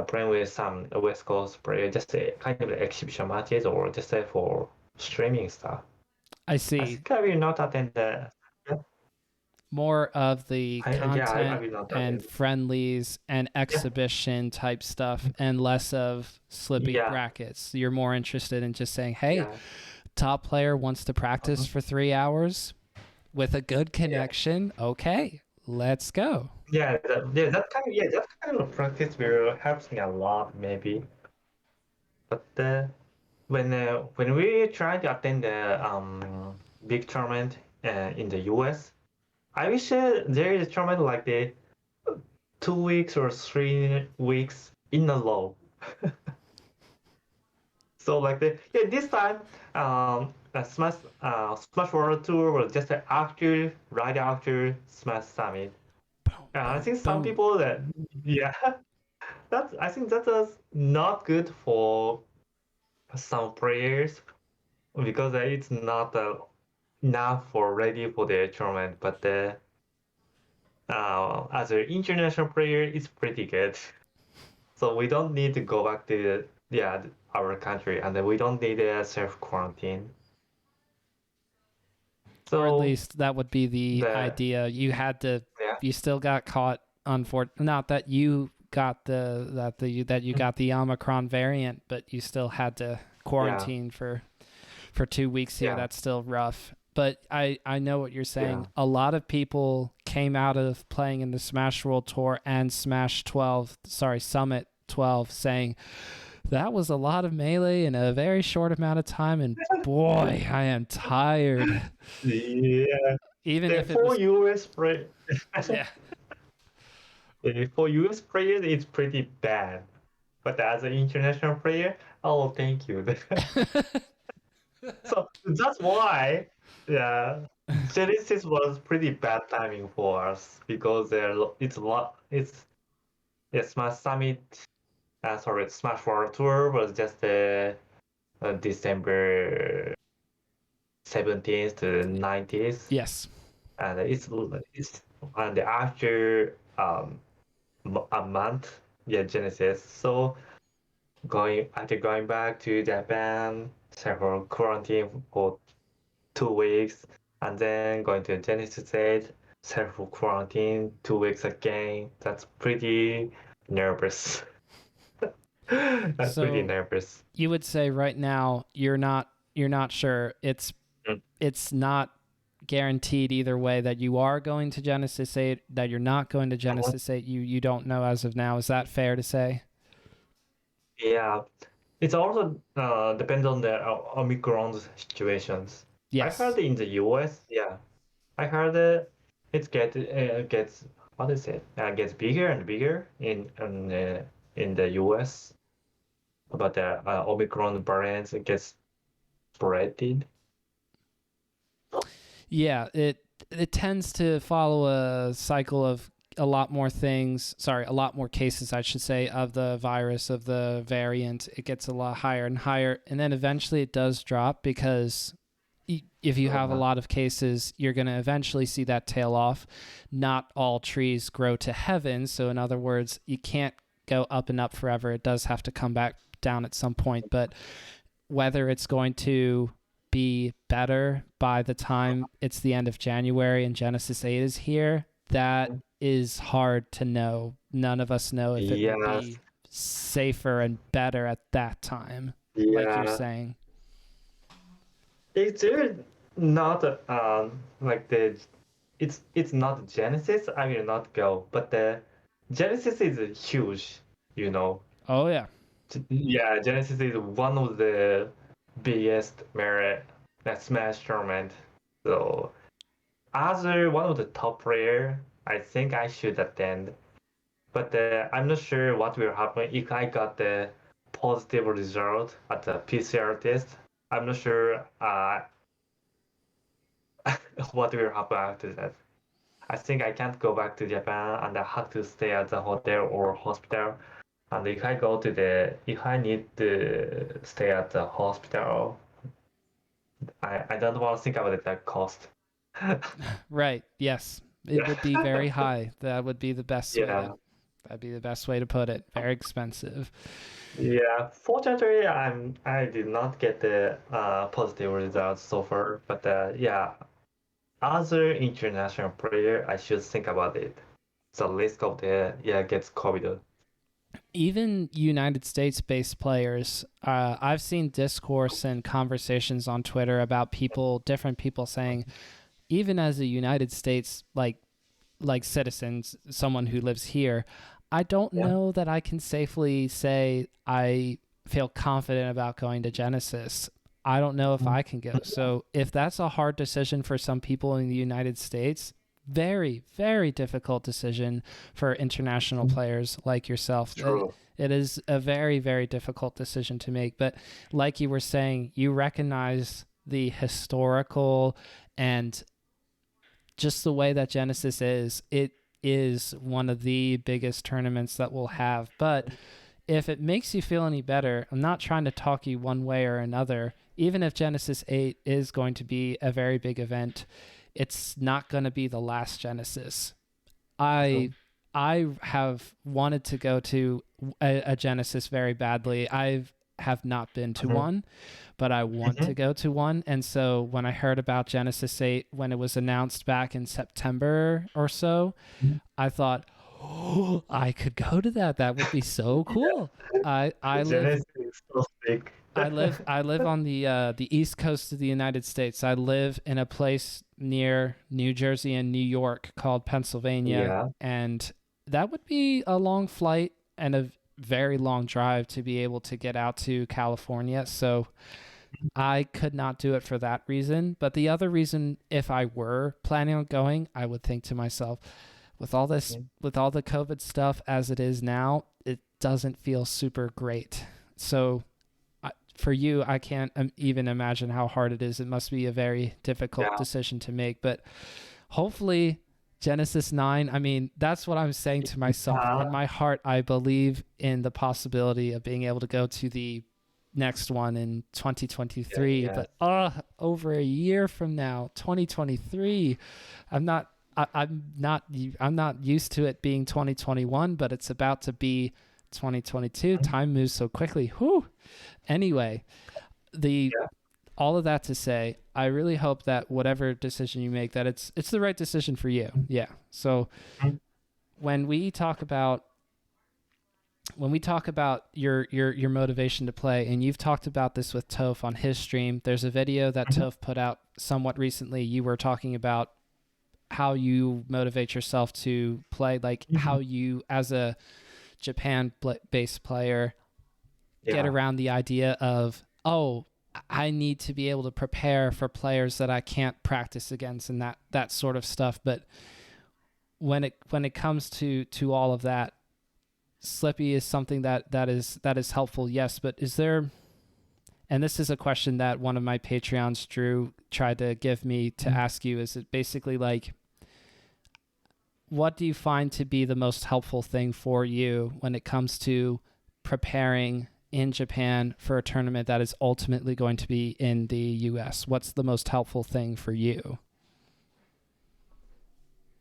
[SPEAKER 2] playing with some West Coast player, just a kind of exhibition matches or just for streaming stuff.
[SPEAKER 1] I
[SPEAKER 2] I
[SPEAKER 1] see.
[SPEAKER 2] think I will not attend the. Yeah,
[SPEAKER 1] More of the
[SPEAKER 2] I
[SPEAKER 1] content
[SPEAKER 2] will not
[SPEAKER 1] and
[SPEAKER 2] attend.
[SPEAKER 1] friendlies and
[SPEAKER 2] Yeah,
[SPEAKER 1] exhibition type stuff and less of slippy
[SPEAKER 2] yeah,
[SPEAKER 1] brackets. You're more interested in just saying, hey,
[SPEAKER 2] yeah.
[SPEAKER 1] top player wants to practice
[SPEAKER 2] Mhm.
[SPEAKER 1] for 3 hours with a good
[SPEAKER 2] Yeah.
[SPEAKER 1] connection. Okay, let's go.
[SPEAKER 2] That kind of practice will help me a lot maybe. But when we try to attend the big tournament in the US, I wish there is a tournament like the 2 weeks or 3 weeks in a row. So like this time Smash World Tour was just right after Smash Summit.
[SPEAKER 1] Boom,
[SPEAKER 2] I
[SPEAKER 1] boom,
[SPEAKER 2] think some
[SPEAKER 1] boom.
[SPEAKER 2] people that yeah I think that was not good for some players because it's not enough for ready for the tournament. But as an international player, it's pretty good. So we don't need to go back to our country, and then we don't need a self quarantine.
[SPEAKER 1] Or at
[SPEAKER 2] So
[SPEAKER 1] least that would be the
[SPEAKER 2] the
[SPEAKER 1] idea.
[SPEAKER 2] yeah
[SPEAKER 1] You still got caught. Not that you got that you got the Omicron variant, but you still had to
[SPEAKER 2] yeah
[SPEAKER 1] quarantine for 2 weeks here.
[SPEAKER 2] yeah
[SPEAKER 1] That's still rough. But I know what you're
[SPEAKER 2] yeah
[SPEAKER 1] saying. A lot of people came out of playing in the Smash World Tour and Smash 12, sorry, Summit 12, saying, that was a lot of Melee in a very short amount of time, and boy, I am tired.
[SPEAKER 2] Yeah.
[SPEAKER 1] Even if it
[SPEAKER 2] For
[SPEAKER 1] was,
[SPEAKER 2] US play,
[SPEAKER 1] yeah.
[SPEAKER 2] for US players, it's pretty bad. But as an international player, oh, thank you. So that's why, yeah, Genesis was pretty bad timing for us because it's a lot. It's Smash Summit. Sorry, Smash World Tour was just December 17th to 19th,
[SPEAKER 1] Yes.
[SPEAKER 2] and it's and after a month, yeah, Genesis. So going back to Japan, several quarantine for 2 weeks, and then going to Genesis state, several quarantine 2 weeks again. That's pretty nervous. That's pretty
[SPEAKER 1] So
[SPEAKER 2] nervous.
[SPEAKER 1] you would say right now you're not sure.
[SPEAKER 2] Mm.
[SPEAKER 1] It's not guaranteed either way that you are going to Genesis 8, that you're not going to Genesis 8. You don't know as of now. Is that fair to say?
[SPEAKER 2] Yeah, it's also depends on the Omicron situations. I
[SPEAKER 1] Yes.
[SPEAKER 2] heard in the US, yeah, I heard gets what is it? Gets bigger and bigger in the US, but the Omicron variant gets spreaded.
[SPEAKER 1] Yeah, it tends to follow a cycle of a lot more cases, I should say, of the virus, of the variant. It gets a lot higher and higher, and then eventually it does drop because if you have a lot of cases, you're going to eventually see that tail off. Not all trees grow to heaven, so in other words, you can't go up and up forever. It does have to come back down at some point, but whether it's going to be better by the time it's the end of January and Genesis 8 is here, that is hard to know. None of us know if it will
[SPEAKER 2] Yes,
[SPEAKER 1] be safer and better at that time, like you're
[SPEAKER 2] yeah.
[SPEAKER 1] saying.
[SPEAKER 2] It's really not like the it's not Genesis. I will not go, but the Genesis is huge, you know.
[SPEAKER 1] Oh, yeah.
[SPEAKER 2] Yeah, Genesis is one of the biggest merit Smash tournament. So as one of the top player, I think I should attend. But I'm not sure what will happen if I got the positive result at the PCR test. I'm not sure what will happen after that. I think I can't go back to Japan and I have to stay at the hotel or hospital. And if I need to stay at the hospital, I don't want to think about it that cost.
[SPEAKER 1] Right. Yes. It would be very high. That would be the best way
[SPEAKER 2] Yeah,
[SPEAKER 1] to that'd be the best way to put it. Very expensive.
[SPEAKER 2] yeah. Fortunately, I did not get the positive results so far. But yeah, other international player, I should think about it. The risk of the gets COVID.
[SPEAKER 1] Even United States based players, I've seen discourse and conversations on Twitter about different people saying, even as a United States like citizens, someone who lives here, I don't
[SPEAKER 2] Yeah.
[SPEAKER 1] know that I can safely say I feel confident about going to Genesis. I don't know if I can go. So if that's a hard decision for some people in the United States, very, very difficult decision for international players like yourself.
[SPEAKER 2] True.
[SPEAKER 1] It is a very, very difficult decision to make. But like you were saying, you recognize the historical and just the way that Genesis is. It is one of the biggest tournaments that we'll have. But if it makes you feel any better, I'm not trying to talk you one way or another. Even if Genesis 8 is going to be a very big event, it's not going to be the last Genesis. I have wanted to go to a Genesis very badly. Have not been to one, but I want to go to one. And so when I heard about Genesis 8 when it was announced back in September or so, I thought, oh, I could go to that. That would be so cool. I live
[SPEAKER 2] Genesis is so big.
[SPEAKER 1] I live on the east coast of the United States. I live in a place near New Jersey and New York called Pennsylvania,
[SPEAKER 2] Yeah.
[SPEAKER 1] and that would be a long flight and very long drive to be able to get out to California. So I could not do it for that reason. But the other reason, if I were planning on going, I would think to myself, with all this, with all the COVID stuff as it is now, it doesn't feel super great. So for you, I can't even imagine how hard it is. It must be a very difficult decision to make. But hopefully Genesis 9, I mean, that's what I'm saying to myself. In my heart, I believe in the possibility of being able to go to the next one in 2023. But over a year from now, 2023, I'm not used to it being 2021, but it's about to be 2022. Time moves so quickly. Whew. Anyway, all of that to say, I really hope that whatever decision you make, that it's the right decision for you. Yeah. So when we talk about your motivation to play, and you've talked about this with Toph on his stream, there's a video that Toph put out somewhat recently. You were talking about how you motivate yourself to play, like how you, as a Japan-based player, get around the idea of, oh, I need to be able to prepare for players that I can't practice against and that sort of stuff. But when it comes to all of that, Slippy is something that is helpful, yes. But is there, and this is a question that one of my Patreons, Drew, tried to give me to ask you, is it basically like, what do you find to be the most helpful thing for you when it comes to preparing in Japan for a tournament that is ultimately going to be in the US? What's the most helpful thing for you?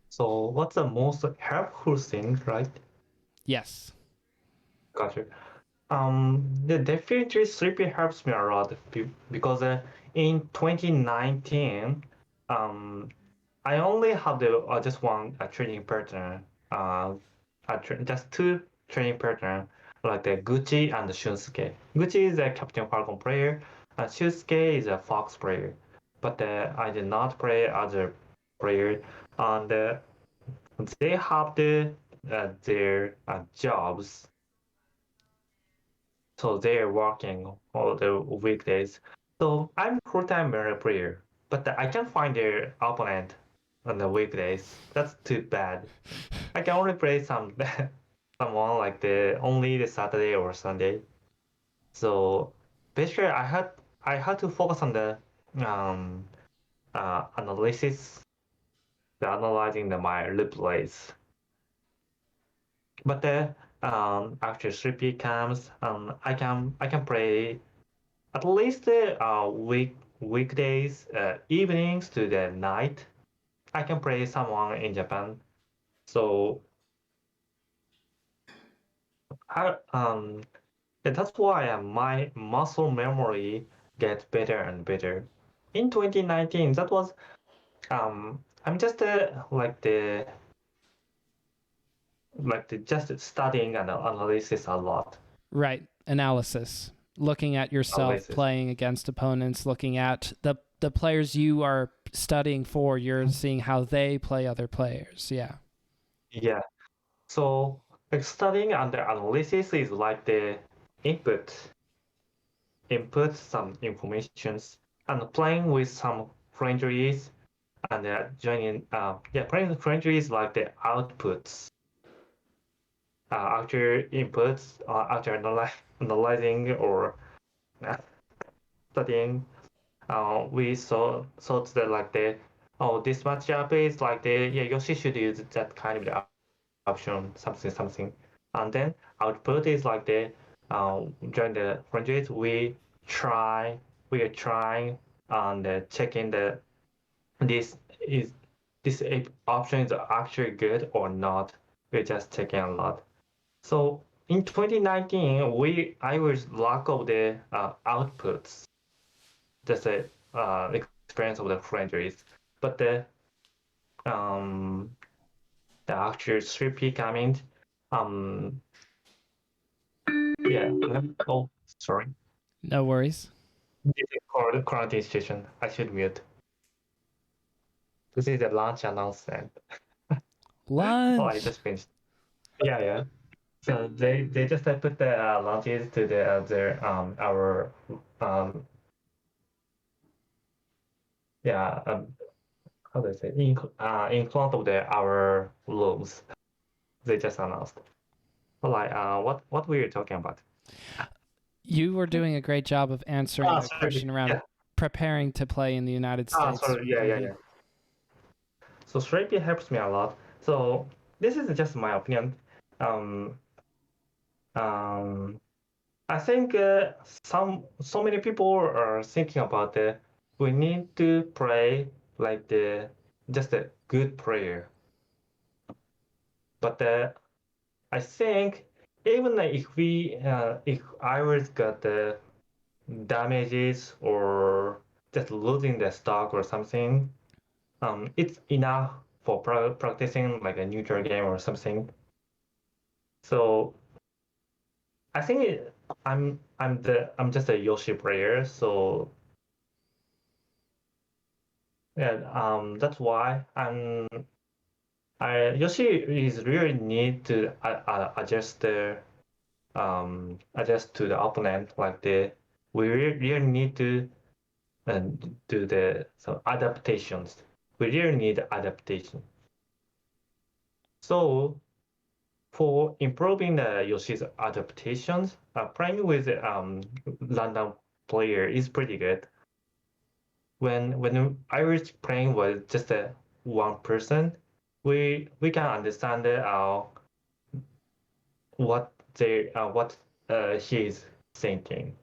[SPEAKER 2] So what's the most helpful thing, right?
[SPEAKER 1] Yes.
[SPEAKER 2] Gotcha. The definitely Sleepy helps me a lot because in 2019, I only have just one training partner, just two training partner, like the Gucci and Shunsuke. Gucci is a Captain Falcon player, and Shunsuke is a Fox player. But I did not play other player, and they have their jobs, so they're working all the weekdays. So I'm full-time player, but I can't find their opponent on the weekdays. That's too bad. I can only play someone like only the Saturday or Sunday. So basically, I had to focus on the um analysis, the analyzing my replays. But after 3P comes, I can play at least weekdays, evenings to the night. I can play someone in Japan. So that's why my muscle memory gets better and better. In 2019, that was I'm just just studying and analysis a lot.
[SPEAKER 1] Right. Analysis. Looking at yourself playing against opponents, looking at the players you are studying for, you're seeing how they play other players. Yeah.
[SPEAKER 2] Yeah. So like studying and the analysis is like the input some informations, and playing with some friendlies and playing with friendlies like the outputs. After inputs, after analyzing or studying, we thought that like this matchup is like Yoshi should use that kind of option, something, and then output is like during the project we are trying and checking this is this option is actually good or not. We're just checking a lot. So in 2019, I was lack of the outputs, just the experience of the franchise, but the actual 3P coming, um, yeah. Oh, sorry.
[SPEAKER 1] No worries.
[SPEAKER 2] This is called quarantine situation. I should mute. This is the launch announcement. Oh, I
[SPEAKER 1] Lunch.
[SPEAKER 2] just finished. Yeah, yeah. So they just put the launches to their our um yeah how do I say in front of our rooms. They just announced. Well, like what were you talking about?
[SPEAKER 1] You were doing a great job of answering the
[SPEAKER 2] Sorry.
[SPEAKER 1] question around
[SPEAKER 2] Yeah.
[SPEAKER 1] preparing to play in the United States.
[SPEAKER 2] Sorry. Yeah. So Shrapey helps me a lot. So this is just my opinion. Um, um, I think so many people are thinking about we need to play like the just a good player. But I think even if Iris got the damages or just losing the stock or something, it's enough for practicing like a neutral game or something. So I think I'm just a Yoshi player, so yeah, that's why I Yoshi is really need to adjust to the opponent like we really need to uh, do the adaptations. We really need adaptation. So for improving the Yoshi's adaptations, playing with random player is pretty good. When I was playing with just one person, we can understand what he's thinking.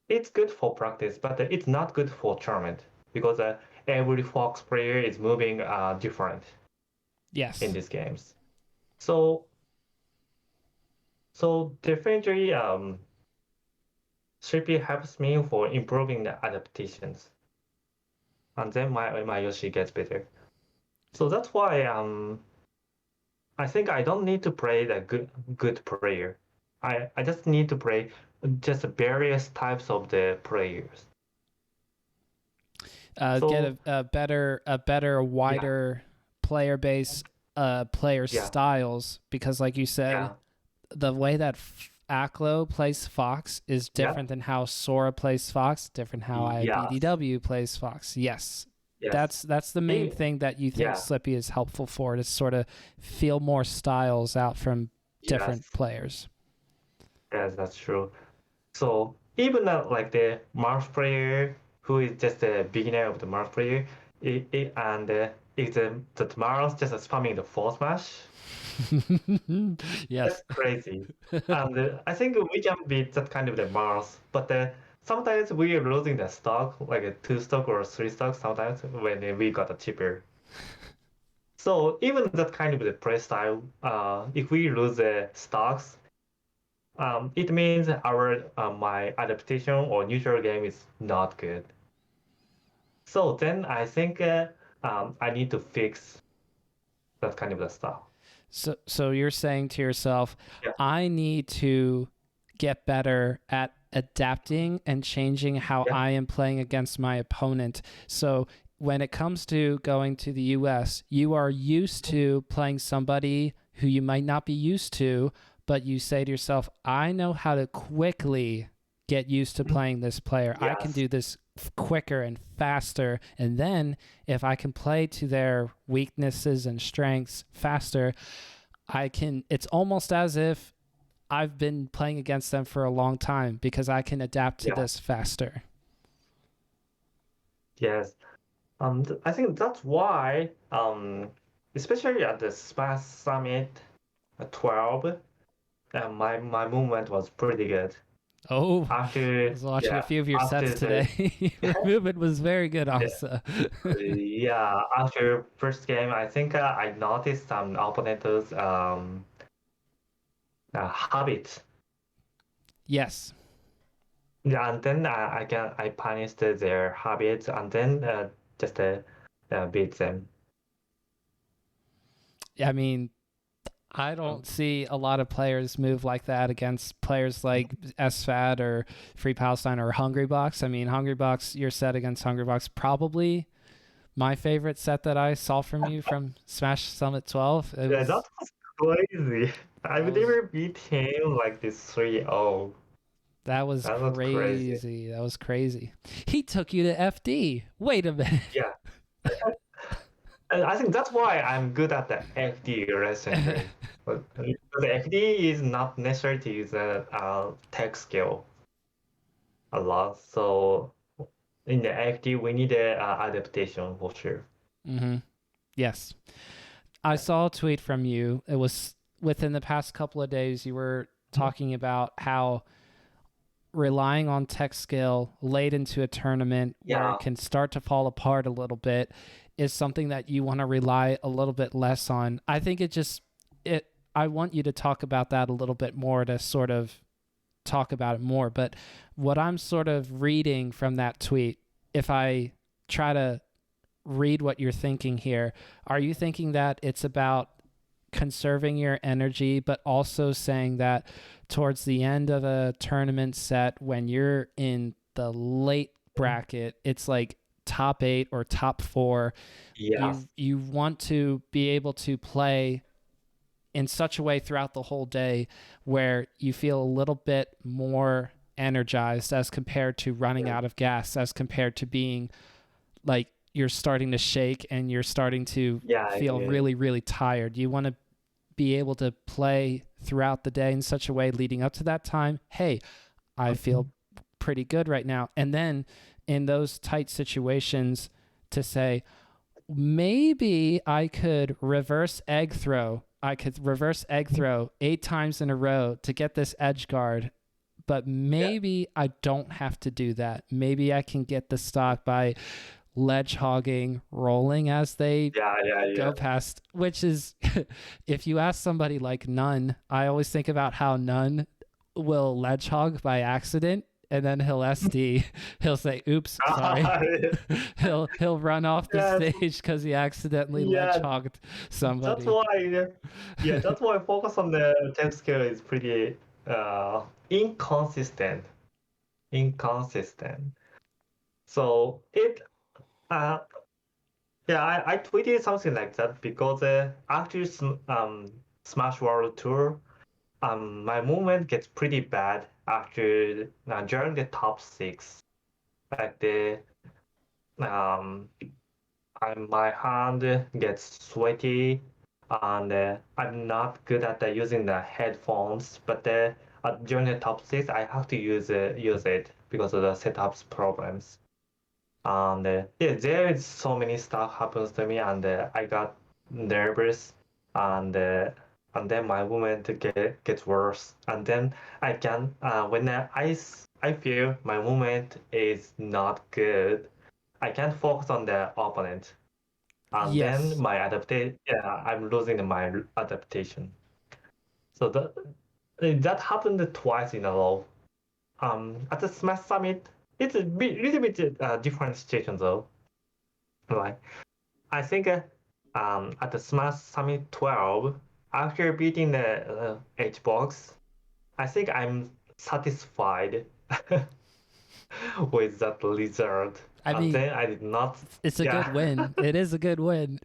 [SPEAKER 2] It's good for practice, but it's not good for tournament because every Fox player is moving different in
[SPEAKER 1] Yes.
[SPEAKER 2] these games. So definitely 3P helps me for improving the adaptations, and then my Yoshi gets better. So that's why I think I don't need to play the good player. I just need to play just various types of the players.
[SPEAKER 1] Get
[SPEAKER 2] So
[SPEAKER 1] a better,
[SPEAKER 2] yeah,
[SPEAKER 1] wider player base, player
[SPEAKER 2] yeah,
[SPEAKER 1] styles, because like you said,
[SPEAKER 2] yeah,
[SPEAKER 1] the way that Aklo plays Fox is
[SPEAKER 2] yeah,
[SPEAKER 1] different than how Sora plays Fox, different how
[SPEAKER 2] yes,
[SPEAKER 1] IBDW plays Fox. Yes.
[SPEAKER 2] yes,
[SPEAKER 1] That's the main
[SPEAKER 2] Eh,
[SPEAKER 1] thing that you think
[SPEAKER 2] yeah,
[SPEAKER 1] Slippy is helpful for, to sort of feel more styles out from
[SPEAKER 2] yes,
[SPEAKER 1] different players.
[SPEAKER 2] yes, that's true. So even like the Mars player who is just a beginner of the Mars player, and if the Mars just spamming the force smash, that's
[SPEAKER 1] Yes.
[SPEAKER 2] crazy. And I think we can beat that kind of the Mars, but sometimes we are losing the stock, like a two stock or three stock sometimes when we got a cheaper. So even that kind of the play style, if we lose the stocks, it means our my adaptation or neutral game is not good. So then I think I need to fix that kind of the stuff.
[SPEAKER 1] So you're saying to yourself,
[SPEAKER 2] Yeah,
[SPEAKER 1] I need to get better at adapting and changing how
[SPEAKER 2] yeah,
[SPEAKER 1] I am playing against my opponent. So when it comes to going to the US, you are used to playing somebody who you might not be used to, but you say to yourself, I know how to quickly get used to playing this player. I can
[SPEAKER 2] yes,
[SPEAKER 1] do this quicker and faster. And then if I can play to their weaknesses and strengths faster, it's almost as if I've been playing against them for a long time because I can adapt to
[SPEAKER 2] yeah,
[SPEAKER 1] this faster.
[SPEAKER 2] yes. I think that's why especially at the Smash Summit 12, my movement was pretty good.
[SPEAKER 1] Oh, I
[SPEAKER 2] After
[SPEAKER 1] was watching a
[SPEAKER 2] yeah,
[SPEAKER 1] few of your sets
[SPEAKER 2] after the
[SPEAKER 1] today. Your movement was very good,
[SPEAKER 2] yeah,
[SPEAKER 1] aMSa.
[SPEAKER 2] yeah, after first game, I think I noticed some opponents' habits.
[SPEAKER 1] Yes.
[SPEAKER 2] Yeah, and then I punished their habits and then just beat them.
[SPEAKER 1] I mean, I don't see a lot of players move like that against players like SFAT or Free Palestine or Hungrybox. I mean, Hungrybox, your set against Hungrybox, probably my favorite set that I saw from you from Smash Summit 12. It
[SPEAKER 2] Yeah, that
[SPEAKER 1] was,
[SPEAKER 2] was. crazy. I've
[SPEAKER 1] was
[SPEAKER 2] never beat him like this 3-0.
[SPEAKER 1] that was
[SPEAKER 2] That was crazy.
[SPEAKER 1] crazy. That was crazy. He took you to FD. Wait a minute.
[SPEAKER 2] Yeah. And I think that's why I'm good at the FD recently. But the FD is not necessary to use a tech skill a lot. So in the FD, we need a adaptation for sure.
[SPEAKER 1] Mm-hmm. Yes. I saw a tweet from you. It was within the past couple of days. You were talking about how relying on tech skill late into a tournament where
[SPEAKER 2] Yeah.
[SPEAKER 1] it can start to fall apart a little bit is something that you want to rely a little bit less on. I think I want you to talk about that a little bit more to sort of talk about it more. But what I'm sort of reading from that tweet, if I try to read what you're thinking here, are you thinking that it's about conserving your energy, but also saying that towards the end of a tournament set, when you're in the late bracket, it's like top 8 or top 4,
[SPEAKER 2] Yeah.
[SPEAKER 1] you want to be able to play in such a way throughout the whole day where you feel a little bit more energized as compared to running out of gas, as compared to being like you're starting to shake and you're starting to feel really, really tired. You want to be able to play throughout the day in such a way leading up to that time. Hey, I feel pretty good right now. And then in those tight situations to say, maybe I could reverse egg throw. I could reverse egg throw 8 times in a row to get this edge guard, but maybe I don't have to do that. Maybe I can get the stock by ledge hogging, rolling as they go past, which is, if you ask somebody like Nunn, I always think about how Nunn will ledge hog by accident and then he'll SD. He'll say, "Oops, sorry." he'll run off the stage because he accidentally ledge hogged somebody.
[SPEAKER 2] That's why focus on the tech skill is pretty inconsistent. So I tweeted something like that because after Smash World Tour, my movement gets pretty bad after during the top 6. Like my hand gets sweaty, and I'm not good at using the headphones. But during the top 6, I have to use it because of the setups problems. And there is so many stuff happens to me, and I got nervous, and then my movement gets worse, and then I can when I feel my movement is not good, I can't focus on the opponent, and then my adaptation, I'm losing my adaptation. So that happened twice in a row. At the Smash Summit, it's a little bit different situation though. Like I think at the Smash Summit 12, after beating the H-Box, I think I'm satisfied with that result.
[SPEAKER 1] I mean,
[SPEAKER 2] then I did not.
[SPEAKER 1] It's a good win. It is a good win,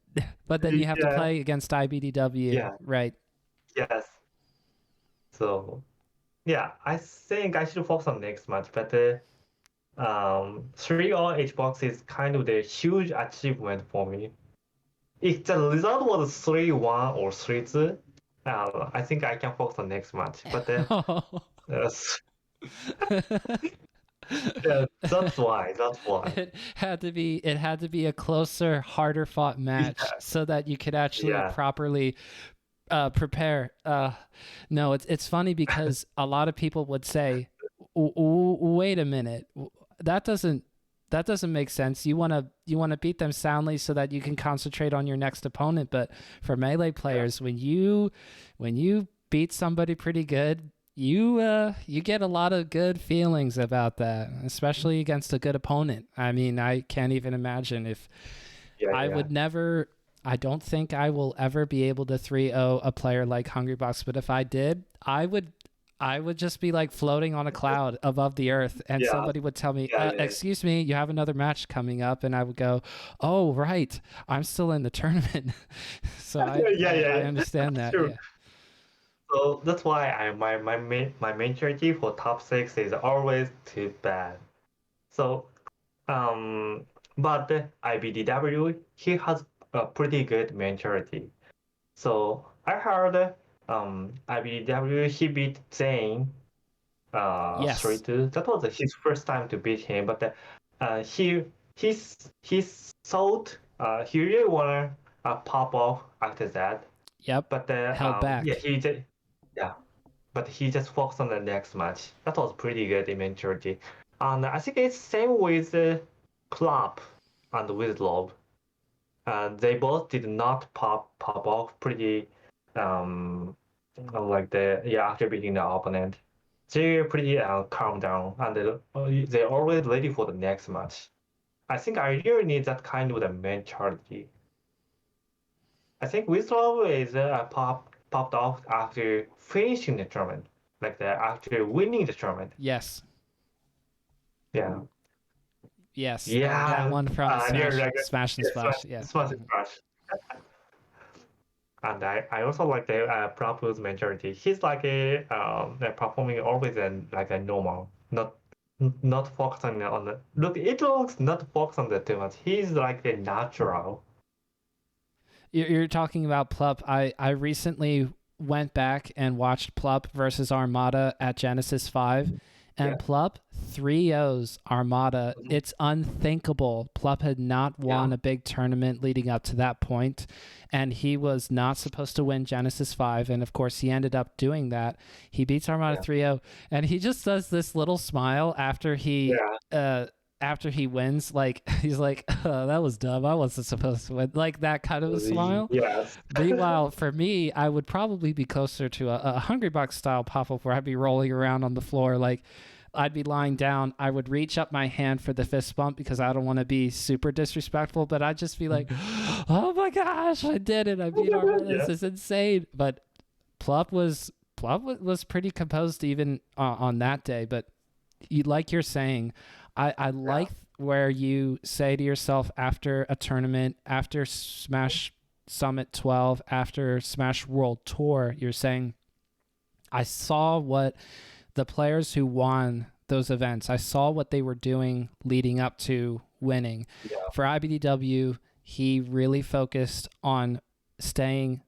[SPEAKER 1] but then you have to play against IBDW, right?
[SPEAKER 2] Yes. So, I think I should focus on next match. But 3-0 H-Box is kind of the huge achievement for me. If the result was 3-1 or 3-2, I think I can focus on next match. But that's why.
[SPEAKER 1] It had to be a closer, harder fought match so that you could actually properly prepare. No, it's funny because a lot of people would say, "Wait a minute, that doesn't make sense. You want to beat them soundly so that you can concentrate on your next opponent." But for Melee players, when you beat somebody pretty good, you get a lot of good feelings about that, especially against a good opponent. I mean, I can't even imagine if I don't think I will ever be able to 3-0 a player like Hungrybox, but if I did, I would just be like floating on a cloud above the earth, and somebody would tell me, "Excuse me, you have another match coming up," and I would go, "Oh, right, I'm still in the tournament." So I understand that.
[SPEAKER 2] True. So that's why my main strategy for top six is always too bad. So um, but the IBDW he has a pretty good maturity. So I heard IBDW he beat Zane 3
[SPEAKER 1] Yes.
[SPEAKER 2] 2. That was his first time to beat him, but he he thought he really wanna pop off after that,
[SPEAKER 1] Yep.
[SPEAKER 2] but
[SPEAKER 1] Held
[SPEAKER 2] yeah
[SPEAKER 1] back.
[SPEAKER 2] yeah, but he just focused on the next match. That was pretty good eventually, and I think it's same with Plop and with Lob. They both did not pop off pretty um like after beating the opponent. They're pretty calm down and they're always ready for the next match. I think I really need that kind of a mentality. I think Wislaw is popped off after finishing the tournament, like after winning the tournament.
[SPEAKER 1] Yes.
[SPEAKER 2] Yeah,
[SPEAKER 1] Yes. That
[SPEAKER 2] yeah,
[SPEAKER 1] one from
[SPEAKER 2] near
[SPEAKER 1] Smash
[SPEAKER 2] like
[SPEAKER 1] Smash and
[SPEAKER 2] yeah,
[SPEAKER 1] Splash. Yeah.
[SPEAKER 2] smash crush. And I also like the Prabhu's mentality. He's like performing always like a normal, not focusing on the look. It looks not focused on the too much. He's like a natural.
[SPEAKER 1] You're talking about Plup. I recently went back and watched Plup versus Armada at Genesis 5, and
[SPEAKER 2] Yeah,
[SPEAKER 1] Plup 3-0's Armada.
[SPEAKER 2] mhm,
[SPEAKER 1] It's unthinkable. Plup had not
[SPEAKER 2] yeah,
[SPEAKER 1] won a big tournament leading up to that point, and he was not supposed to win Genesis 5, and of course he ended up doing that. He beats Armada
[SPEAKER 2] yeah,
[SPEAKER 1] 3-0, and he just does this little smile after he wins, like he's like, oh, that was dumb. I wasn't supposed to win. Like that kind of a smile.
[SPEAKER 2] yes,
[SPEAKER 1] Meanwhile, for me, I would probably be closer to a Hungrybox style pop up where I'd be rolling around on the floor. Like I'd be lying down. I would reach up my hand for the fist bump because I don't want to be super disrespectful, but I'd just be like, oh my gosh, I did it. I beat Armada.
[SPEAKER 2] yeah,
[SPEAKER 1] This is insane. But Plup was pretty composed even on that day. But like you're saying, I
[SPEAKER 2] yeah,
[SPEAKER 1] like where you say to yourself after a tournament, after Smash Summit 12, after Smash World Tour, you're saying, I saw what the players who won those events, I saw what they were doing leading up to winning.
[SPEAKER 2] yeah,
[SPEAKER 1] For IBDW, he really focused on staying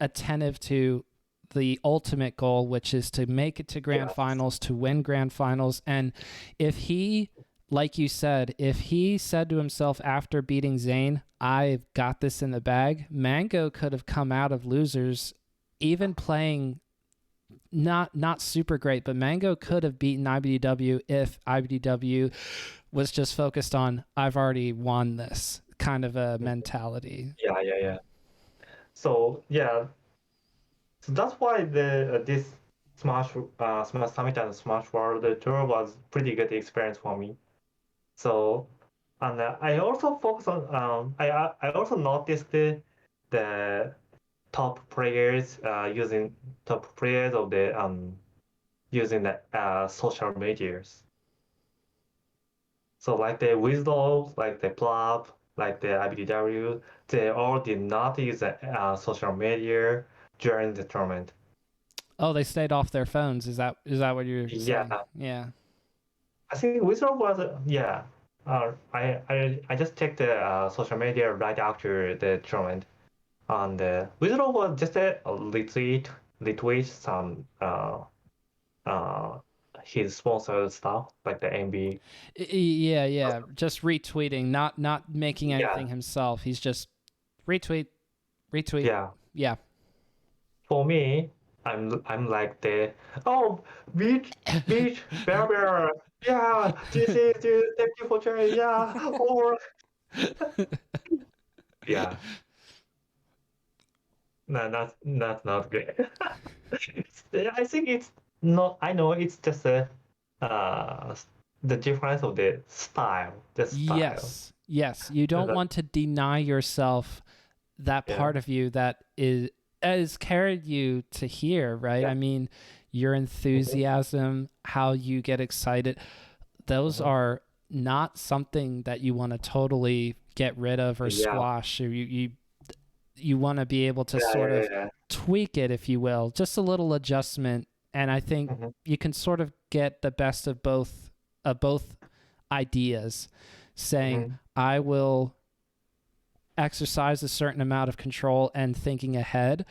[SPEAKER 1] attentive to the ultimate goal, which is to make it to grand
[SPEAKER 2] yes,
[SPEAKER 1] finals, to win grand finals. And if he, like you said, if he said to himself after beating Zayn, I've got this in the bag, Mango could have come out of losers, even playing not super great, but Mango could have beaten IBDW if IBDW was just focused on, I've already won this kind of a mentality.
[SPEAKER 2] yeah. So yeah, so that's why the this Smash Summit and Smash World Tour was pretty good experience for me. So, and I also focus on I also noticed the top players using top players of the using the social medias. So like the Wisdom, like the Plop, like the IBDW, they all did not use social media during the tournament.
[SPEAKER 1] Oh, they stayed off their phones. Is that what you're saying?
[SPEAKER 2] Yeah,
[SPEAKER 1] Yeah.
[SPEAKER 2] I think Wisdom was yeah. I just checked the social media right after the tournament. And Wizard was just a retweet some uh his sponsored stuff like the MB.
[SPEAKER 1] Yeah. Just retweeting, not making
[SPEAKER 2] Yeah,
[SPEAKER 1] anything himself. He's just retweet, retweet.
[SPEAKER 2] yeah.
[SPEAKER 1] Yeah.
[SPEAKER 2] For me, I'm like the oh beach bear. Yeah, this thank you for sharing. Yeah, or yeah. No, that's not good. I think it's not. I know it's just a uh the difference of the style, the style.
[SPEAKER 1] Yes. You don't want to deny yourself that
[SPEAKER 2] Yeah,
[SPEAKER 1] part of you that is carried you to here, right?
[SPEAKER 2] yeah,
[SPEAKER 1] I mean, your
[SPEAKER 2] mhm,
[SPEAKER 1] enthusiasm, how you get excited, those
[SPEAKER 2] mhm,
[SPEAKER 1] are not something that you want to totally get rid of or
[SPEAKER 2] yeah,
[SPEAKER 1] squash. Or you want to be able to
[SPEAKER 2] Yeah,
[SPEAKER 1] sort
[SPEAKER 2] yeah,
[SPEAKER 1] of
[SPEAKER 2] yeah.
[SPEAKER 1] tweak it, if you will, just a little adjustment. And I think
[SPEAKER 2] Mhm,
[SPEAKER 1] you can sort of get the best of both ideas, saying,
[SPEAKER 2] mhm.
[SPEAKER 1] I will exercise a certain amount of control and thinking ahead.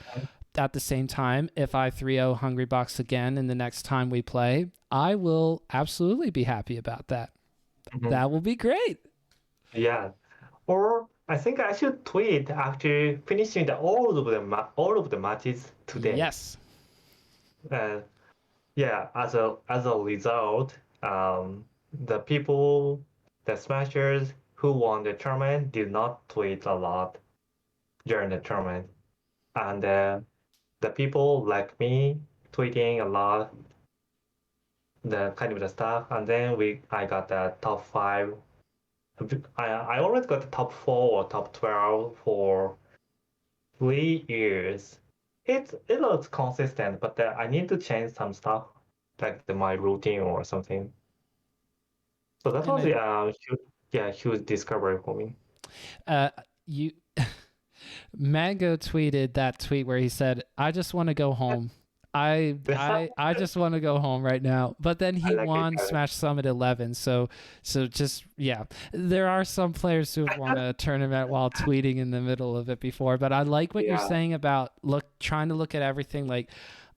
[SPEAKER 1] At the same time, if I 3-0 Hungrybox again in the next time we play, I will absolutely be happy about that.
[SPEAKER 2] Mhm.
[SPEAKER 1] That will be great.
[SPEAKER 2] Yeah. Or I think I should tweet after finishing all of the matches today.
[SPEAKER 1] Yes.
[SPEAKER 2] Uh, yeah, as a result, the people, the smashers who won the tournament did not tweet a lot during the tournament, and the people like me tweeting a lot, the kind of the stuff, and then I got the top five. I already got the top four or top 12 for 3 years. It looks consistent, but I need to change some stuff, like my routine or something. So that
[SPEAKER 1] And
[SPEAKER 2] was huge discovery for me.
[SPEAKER 1] uh, you Mango tweeted that tweet where he said, "I just want to go home. I just want to go home right now." But then
[SPEAKER 2] I
[SPEAKER 1] he
[SPEAKER 2] like it.
[SPEAKER 1] won Smash Summit 11. So just yeah, there are some players who have won a tournament while tweeting in the middle of it before. But I like what you're
[SPEAKER 2] Yeah.
[SPEAKER 1] saying about trying to look at everything. Like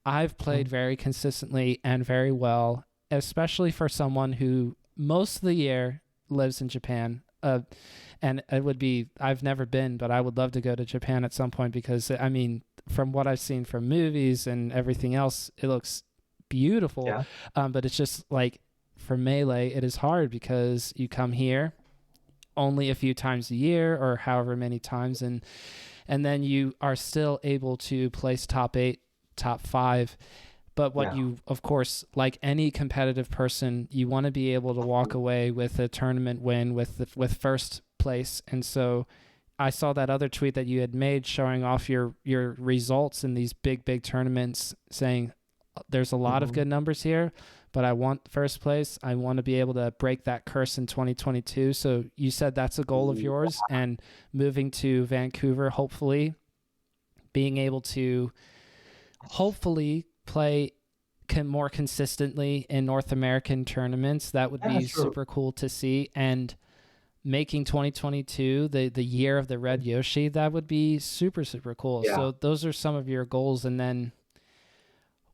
[SPEAKER 1] I've played very consistently and very well, especially for someone who most of the year lives in Japan. And it would be, I've never been, but I would love to go to Japan at some point because, I mean, from what I've seen from movies and everything else, it looks beautiful.
[SPEAKER 2] Yeah.
[SPEAKER 1] But it's just like for Melee, it is hard because you come here only a few times a year or however many times, and then you are still able to place top 8, top 5. But what
[SPEAKER 2] Yeah.
[SPEAKER 1] you, of course, like any competitive person, you want to be able to walk away with a tournament win with first place. And so I saw that other tweet that you had made showing off your results in these big tournaments, saying there's a lot of good numbers here, but I want first place. I want to be able to break that curse in 2022. So you said that's a goal of yours, and moving to Vancouver, hopefully being able to hopefully play more consistently in North American tournaments. That would
[SPEAKER 2] Yeah,
[SPEAKER 1] be
[SPEAKER 2] sure.
[SPEAKER 1] super cool to see. And making 2022 the year of the red Yoshi, that would be super cool.
[SPEAKER 2] Yeah.
[SPEAKER 1] So those are some of your goals. And then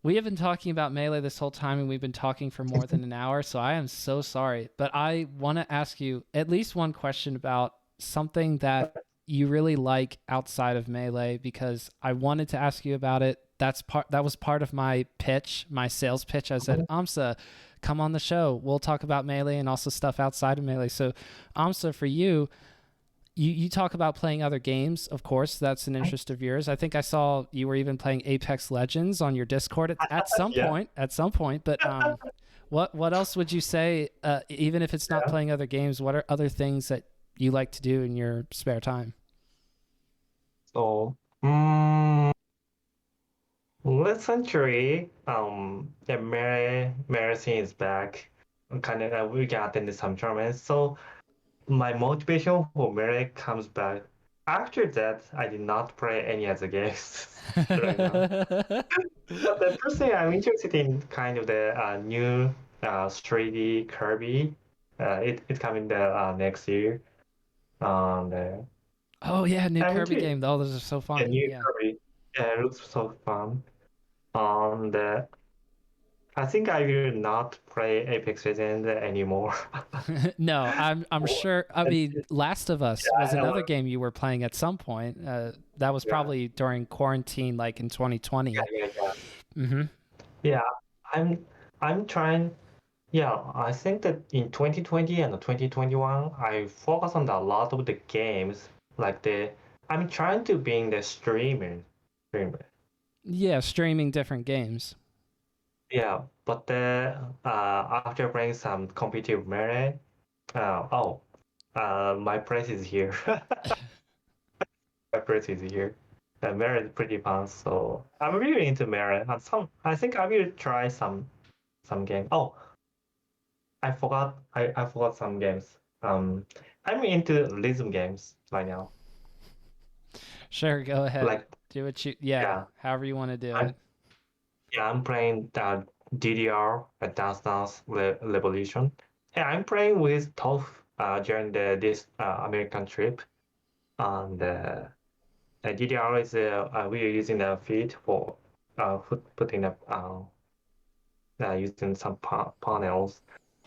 [SPEAKER 1] we have been talking about Melee this whole time, and we've been talking for more than an hour, so I am so sorry. But I want to ask you at least one question about something that you really like outside of Melee, because I wanted to ask you about it. That was part of my pitch, my sales pitch. I said, aMSa, come on the show. We'll talk about Melee and also stuff outside of Melee. So aMSa, for you, you talk about playing other games, of course. That's an interest of yours. I think I saw you were even playing Apex Legends on your Discord at some
[SPEAKER 2] Yeah.
[SPEAKER 1] point. At some point, but what else would you say? Even if it's not
[SPEAKER 2] Yeah.
[SPEAKER 1] playing other games, what are other things that you like to do in your spare time?
[SPEAKER 2] So, last century, the marathon is back. Kind of, we can attend some tournaments. So my motivation for melee comes back. After that, I did not play any other games right now. But the first thing I'm interested in kind of the new 3D Kirby. It coming the next year. The
[SPEAKER 1] Oh yeah, new
[SPEAKER 2] I'm
[SPEAKER 1] Kirby
[SPEAKER 2] into
[SPEAKER 1] game. Oh, those are so
[SPEAKER 2] the
[SPEAKER 1] fun.
[SPEAKER 2] new
[SPEAKER 1] Yeah.
[SPEAKER 2] Kirby. Yeah, it looks so fun. The I think I will not play Apex Legends anymore.
[SPEAKER 1] No, I'm sure. I mean, Last of Us was
[SPEAKER 2] Yeah,
[SPEAKER 1] another game you were playing at some point. That was
[SPEAKER 2] yeah,
[SPEAKER 1] probably during quarantine, like in 2020.
[SPEAKER 2] yeah.
[SPEAKER 1] Mm-hmm.
[SPEAKER 2] Yeah, I'm I'm trying. Yeah, I think that in 2020 and 2021, I focus on a lot of the games. Like I'm trying to being the streamer.
[SPEAKER 1] Yeah, streaming different games.
[SPEAKER 2] Yeah, but after playing some competitive melee, my place is here. My place is here. Melee is pretty fun, so I'm really into melee. And I think I will try some game. Oh, I forgot some games. I'm into rhythm games right now.
[SPEAKER 1] Sure, go ahead.
[SPEAKER 2] Like,
[SPEAKER 1] Do what you,
[SPEAKER 2] yeah,
[SPEAKER 1] however you want to do
[SPEAKER 2] I'm
[SPEAKER 1] it.
[SPEAKER 2] yeah, I'm playing DDR, Dance Revolution. Yeah, I'm playing with Toph during this American trip, and DDR is we are using the feed for putting up using some panels.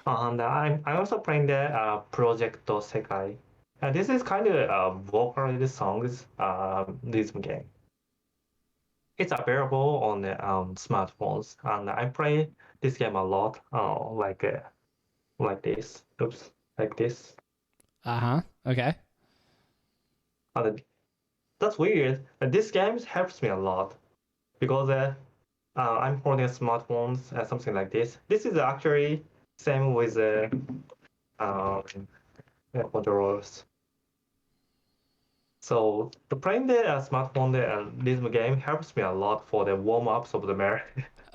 [SPEAKER 2] And I'm also playing the Project Sekai. This is kind of a vocaloid songs rhythm game. It's available on the smartphones, and I play this game a lot. Like this. Oops, like this.
[SPEAKER 1] Uh-huh. Okay.
[SPEAKER 2] And that's weird. This game helps me a lot because I'm holding smartphones, something like this. This is actually same with um, controllers. So the playing the smartphone rhythm game helps me a lot for the warm ups of the mirror.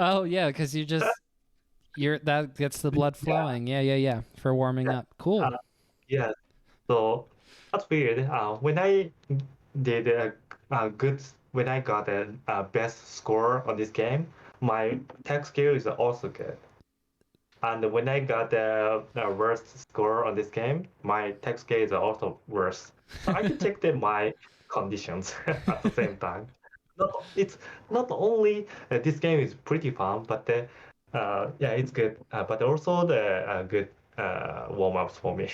[SPEAKER 1] Oh yeah, because that gets the blood
[SPEAKER 2] Yeah,
[SPEAKER 1] flowing. Yeah, for warming
[SPEAKER 2] yeah,
[SPEAKER 1] up. Cool.
[SPEAKER 2] yeah. So that's weird. When I did a good, when I got a best score on this game, my tech skill is also good. And when I got the worst score on this game, my tech skill is also worse. So I can check my conditions at the same time. It's not only this game is pretty fun, but yeah, it's good. But also the good warm ups for me.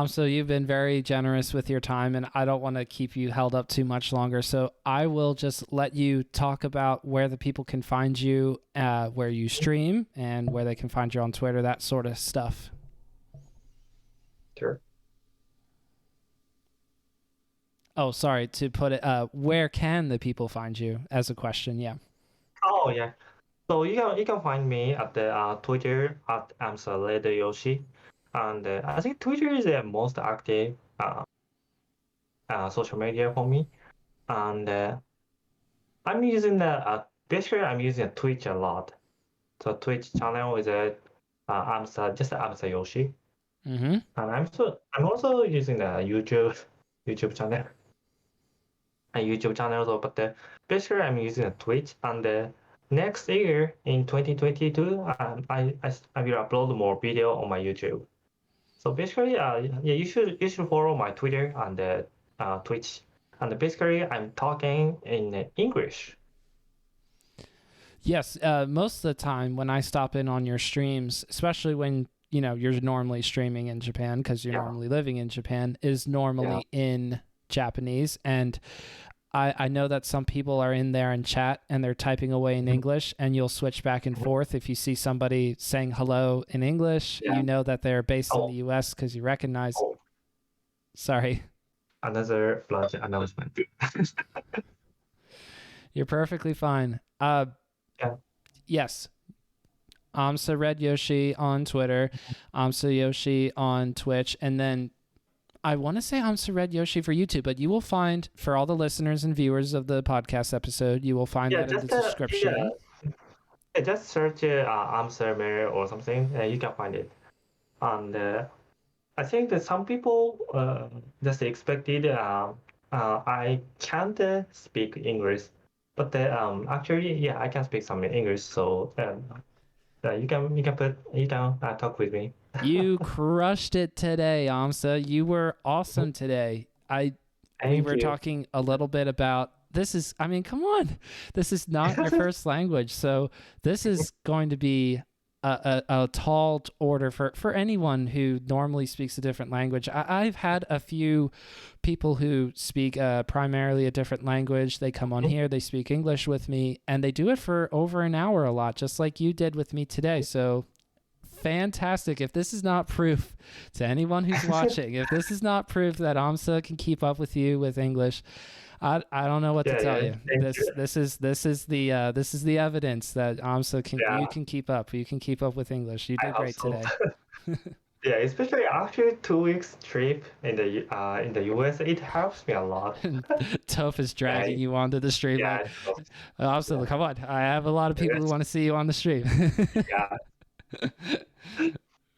[SPEAKER 1] So you've been very generous with your time, and I don't want to keep you held up too much longer. So I will just let you talk about where the people can find you, where you stream, and where they can find you on Twitter, that sort of stuff.
[SPEAKER 2] Sure.
[SPEAKER 1] Oh, sorry to put it. Where can the people find you? As a question, yeah.
[SPEAKER 2] Oh yeah. So you can find me at the Twitter at aMSa Yoshi, and I think Twitter is the most active social media for me. And I'm using the basically I'm using Twitch a lot. So Twitch channel is aMSa just aMSa Yoshi,
[SPEAKER 1] Mm-hmm.
[SPEAKER 2] and I'm also using the YouTube channel. A YouTube channel, so, but basically I'm using a Twitch, and next year in 2022, I will upload more video on my YouTube. So basically, yeah, you should follow my Twitter and Twitch, and basically I'm talking in English.
[SPEAKER 1] Yes, most of the time when I stop in on your streams, especially when you're normally streaming in Japan because you're
[SPEAKER 2] Yeah,
[SPEAKER 1] normally living in Japan, is
[SPEAKER 2] yeah.
[SPEAKER 1] normally in Japanese. And I know that some people are in there and chat and they're typing away in
[SPEAKER 2] Mhm,
[SPEAKER 1] English, and you'll switch back and
[SPEAKER 2] mhm.
[SPEAKER 1] forth. If you see somebody saying hello in English,
[SPEAKER 2] Yeah.
[SPEAKER 1] you know that they're based in the
[SPEAKER 2] Oh,
[SPEAKER 1] US because you recognize.
[SPEAKER 2] oh,
[SPEAKER 1] Sorry,
[SPEAKER 2] another large announcement.
[SPEAKER 1] you're perfectly fine.
[SPEAKER 2] Yeah.
[SPEAKER 1] Yes, aMSa Red Yoshi on Twitter, aMSa Yoshi on Twitch, and then I want to say aMSa Red Yoshi for YouTube, but you will find, for all the listeners and viewers of the podcast episode, you will find
[SPEAKER 2] Yeah,
[SPEAKER 1] that in the description.
[SPEAKER 2] just search answer Mary or something, you can find it. And I think that some people just expected I can't speak English, but actually, yeah, I can speak some English. So you can talk with me.
[SPEAKER 1] You crushed it today, aMSa. You were awesome today. We
[SPEAKER 2] Thank
[SPEAKER 1] were
[SPEAKER 2] you.
[SPEAKER 1] talking a little bit about this is, I mean, come on. This is not your first language. So this is going to be a tall order for anyone who normally speaks a different language. I've had a few people who speak primarily a different language. They come on here, they speak English with me, and they do it for over an hour a lot, just like you did with me today. So fantastic. If this is not proof to anyone who's watching, if this is not proof that aMSa can keep up with you with English, I don't know what to
[SPEAKER 2] Yeah,
[SPEAKER 1] tell
[SPEAKER 2] yeah,
[SPEAKER 1] you.
[SPEAKER 2] thank you.
[SPEAKER 1] This is the evidence that aMSa can
[SPEAKER 2] Yeah,
[SPEAKER 1] you can keep up. You can keep up with English. You
[SPEAKER 2] I
[SPEAKER 1] did
[SPEAKER 2] hope
[SPEAKER 1] great
[SPEAKER 2] so.
[SPEAKER 1] today.
[SPEAKER 2] Yeah, especially after 2 weeks trip in the US, it helps me a lot.
[SPEAKER 1] Toph is
[SPEAKER 2] Yeah,
[SPEAKER 1] dragging you onto the stream
[SPEAKER 2] yeah,
[SPEAKER 1] like
[SPEAKER 2] it helps.
[SPEAKER 1] aMSa,
[SPEAKER 2] Yeah,
[SPEAKER 1] come on. I have a lot of people who
[SPEAKER 2] yes,
[SPEAKER 1] want to see you on the stream.
[SPEAKER 2] yeah,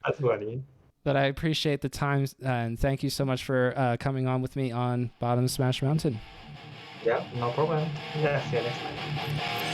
[SPEAKER 2] that's funny.
[SPEAKER 1] But I appreciate the time, and thank you so much for coming on with me on Bottom Smash Mountain.
[SPEAKER 2] Yeah, no problem. Yeah, see you next time.